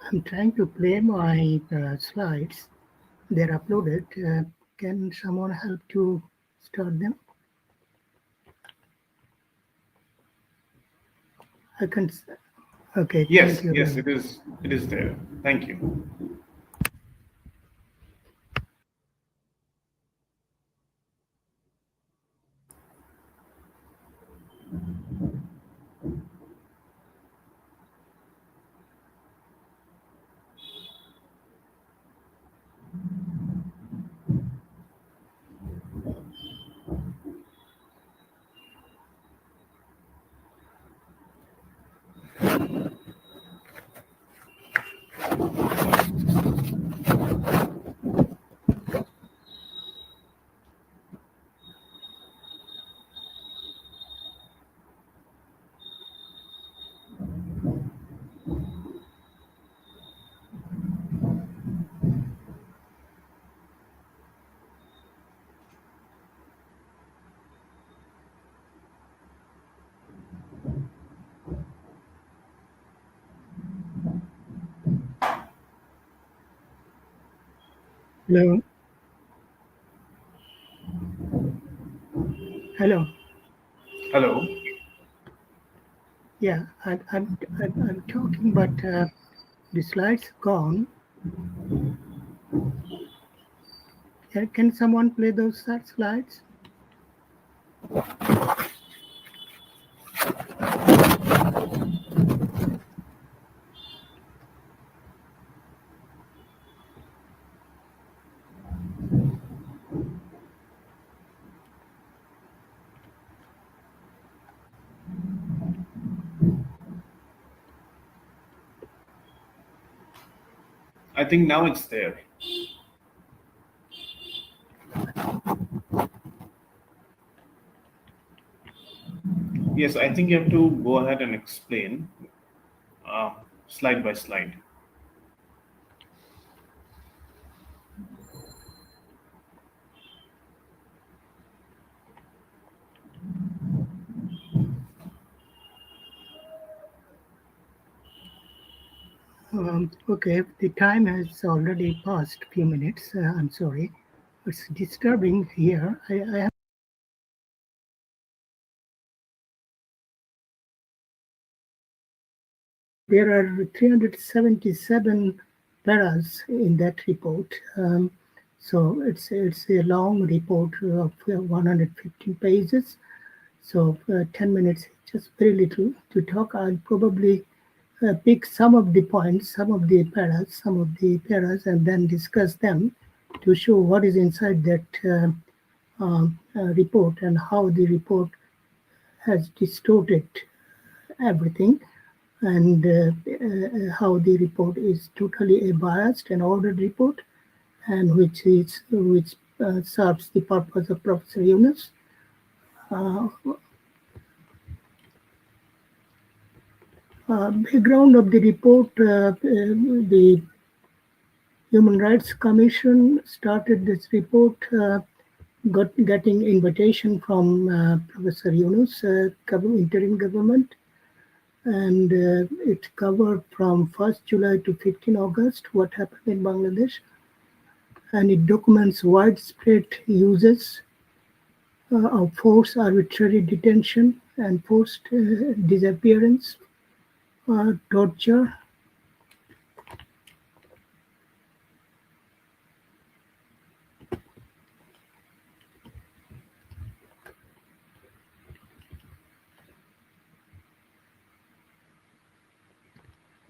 I'm trying to play my slides. They're uploaded. Can someone help to start them? I can. Okay. Yes, thank you. yes, it is. It is there. Thank you. Hello. Hello. Hello. Yeah, I'm talking, but the slides gone. Can someone play those slides? I think now it's there. Yes, I think you have to go ahead and explain slide by slide. Okay, the time has already passed a few minutes. I'm sorry. It's disturbing here. I have. There are 377 paras in that report. So it's a long report of 115 pages. So 10 minutes, just very little to talk. I'll probably pick some of the points, some of the paras, and then discuss them to show what is inside that report and how the report has distorted everything, and how the report is totally a biased and ordered report, and which serves the purpose of Professor Yunus. Background of the report: the Human Rights Commission started this report getting invitation from Professor Yunus, interim government, and it covered from 1st July to 15 August what happened in Bangladesh, and it documents widespread uses of forced arbitrary detention and forced disappearance, torture.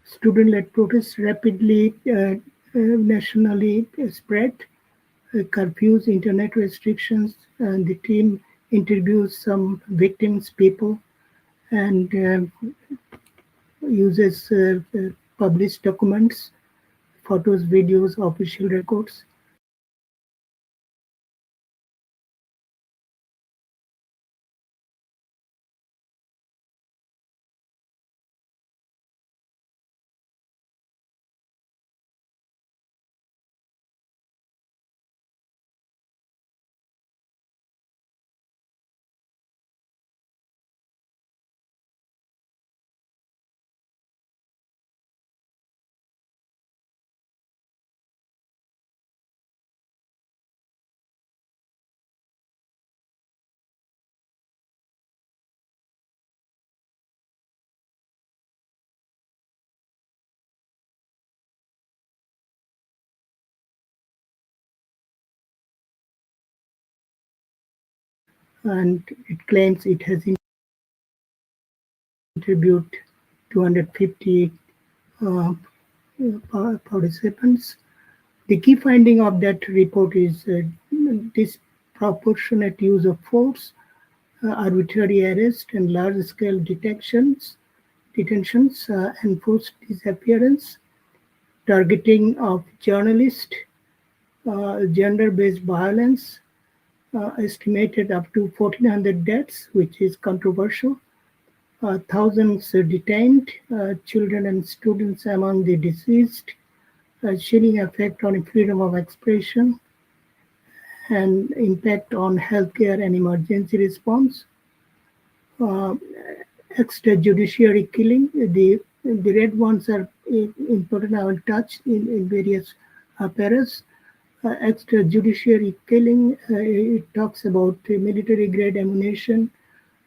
Student-led protests rapidly nationally spread, curfews, internet restrictions, and the team interviews some victims, people, and uses published documents, photos, videos, official records. And it claims it has interviewed 250 participants. The key finding of that report is disproportionate use of force, arbitrary arrest, and large-scale detentions, enforced disappearance, targeting of journalists, gender-based violence, estimated up to 1,400 deaths, which is controversial. Thousands detained, children and students among the deceased, chilling effect on freedom of expression, and impact on healthcare and emergency response. Extrajudiciary killing, the red ones are important. I will touch in various paras. Extrajudiciary killing, it talks about military grade ammunition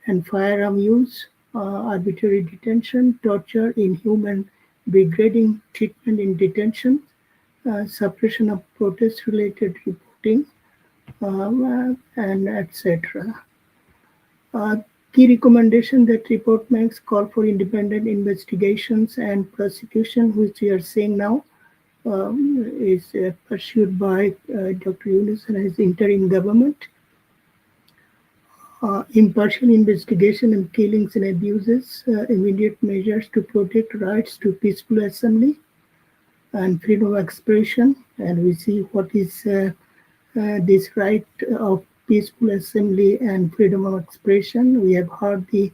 and firearm use, arbitrary detention, torture, inhuman degrading treatment in detention, suppression of protest-related reporting, and etc. Key recommendation that report makes call for independent investigations and prosecution, which we are seeing now, is pursued by Dr. Yunus and his interim government. Impartial investigation and killings and abuses, immediate measures to protect rights to peaceful assembly and freedom of expression. And we see what is this right of peaceful assembly and freedom of expression. We have heard the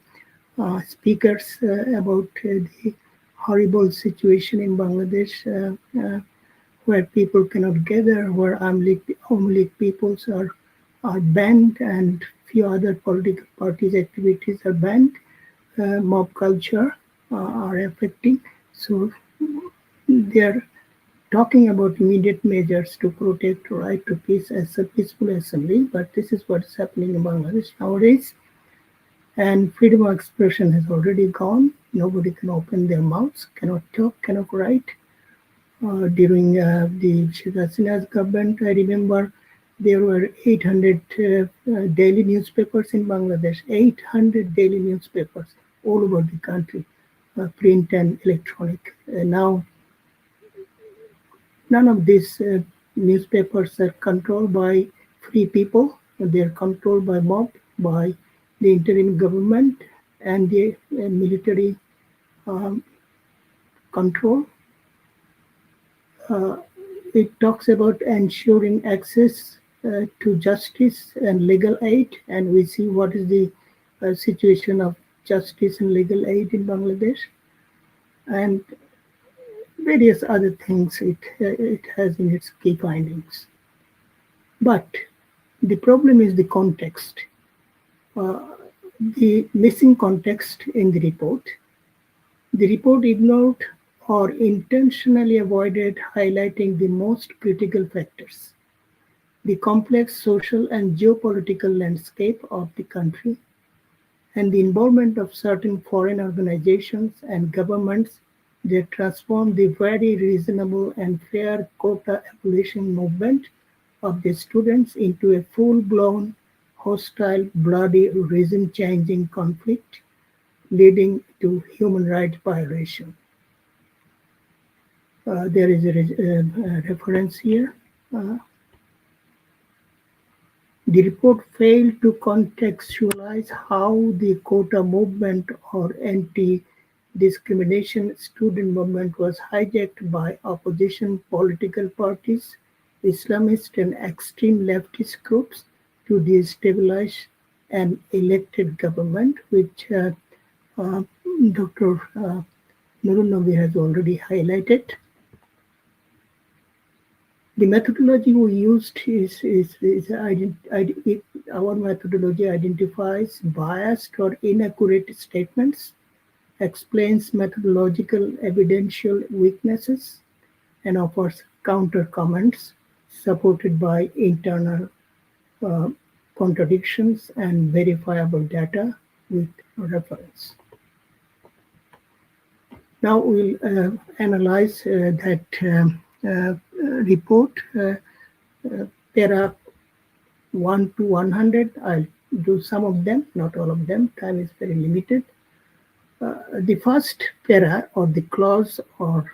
speakers about the horrible situation in Bangladesh, where people cannot gather, where Aum League peoples are banned, and few other political parties' activities are banned. Mob culture are affecting. So they are talking about immediate measures to protect right to peace as a peaceful assembly, but this is what is happening in Bangladesh nowadays. And freedom of expression has already gone. Nobody can open their mouths, cannot talk, cannot write. During the Sheikh Hasina's government, I remember there were 800 daily newspapers in Bangladesh, 800 daily newspapers all over the country, print and electronic. Now, none of these newspapers are controlled by free people. They're controlled by mob, by the interim government and the military control. It talks about ensuring access to justice and legal aid, and we see what is the situation of justice and legal aid in Bangladesh, and various other things it has in its key findings. But The problem is the context, the missing context in the report. The report ignored or intentionally avoided highlighting the most critical factors: the complex social and geopolitical landscape of the country, and the involvement of certain foreign organizations and governments that transformed the very reasonable and fair quota abolition movement of the students into a full-blown, hostile, bloody, regime-changing conflict leading to human rights violation. There is a reference here. The report failed to contextualize how the quota movement or anti-discrimination student movement was hijacked by opposition political parties, Islamist and extreme leftist groups to destabilize an elected government, which Dr. Nurul Nabi has already highlighted. The methodology we used our methodology identifies biased or inaccurate statements, explains methodological evidential weaknesses, and offers counter comments supported by internal contradictions and verifiable data with reference. Now we'll analyze that report, para 1 to 100. I'll do some of them, not all of them. Time is very limited. The first para, or the clause or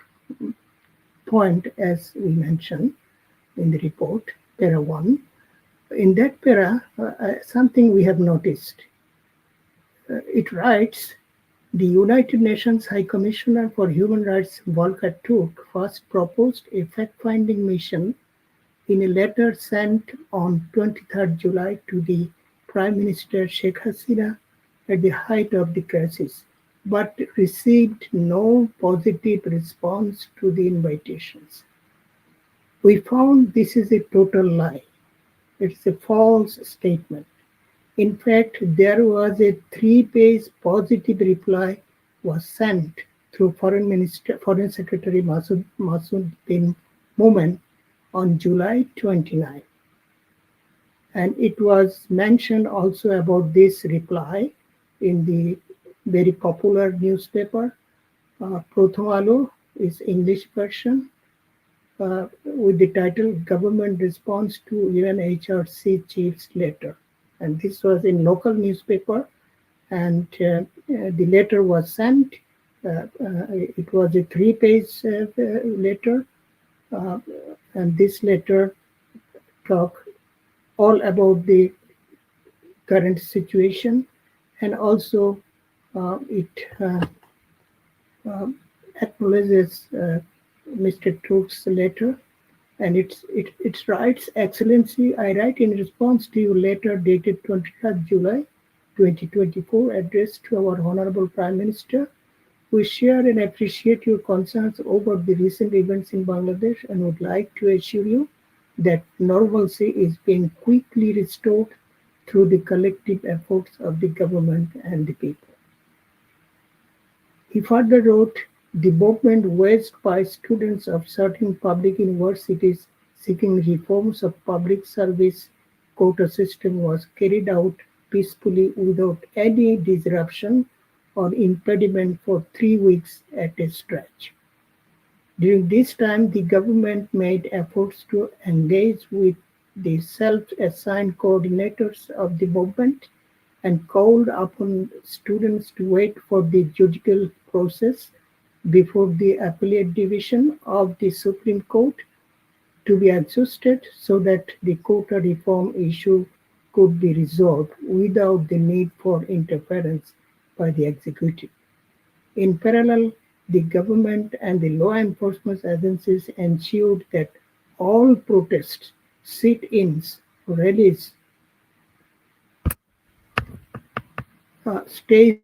point, as we mentioned in the report, para 1. In that para, something we have noticed. It writes, the United Nations High Commissioner for Human Rights, Volker Turk, first proposed a fact-finding mission in a letter sent on 23rd July to the Prime Minister Sheikh Hasina at the height of the crisis, but received no positive response to the invitations. We found this is a total lie. It's a false statement. In fact, there was a 3-page positive reply was sent through Foreign Secretary Masood bin Momen on July 29. And it was mentioned also about this reply in the very popular newspaper. Prothom Alo is English version with the title Government Response to UNHRC Chief's Letter. And this was in local newspaper, and the letter was sent. It was a 3-page letter, and this letter talked all about the current situation, and also it acknowledges Mr. Turk's letter. And it writes, Excellency, I write in response to your letter dated 23rd July 2024, addressed to our Honorable Prime Minister. We share and appreciate your concerns over the recent events in Bangladesh and would like to assure you that normalcy is being quickly restored through the collective efforts of the government and the people. He further wrote, the movement waged by students of certain public universities seeking reforms of public service quota system was carried out peacefully without any disruption or impediment for 3 weeks at a stretch. During this time, the government made efforts to engage with the self-assigned coordinators of the movement and called upon students to wait for the judicial process before the appellate division of the Supreme Court to be adjusted so that the quota reform issue could be resolved without the need for interference by the executive. In parallel, the government and the law enforcement agencies ensured that all protests, sit-ins, rallies, stays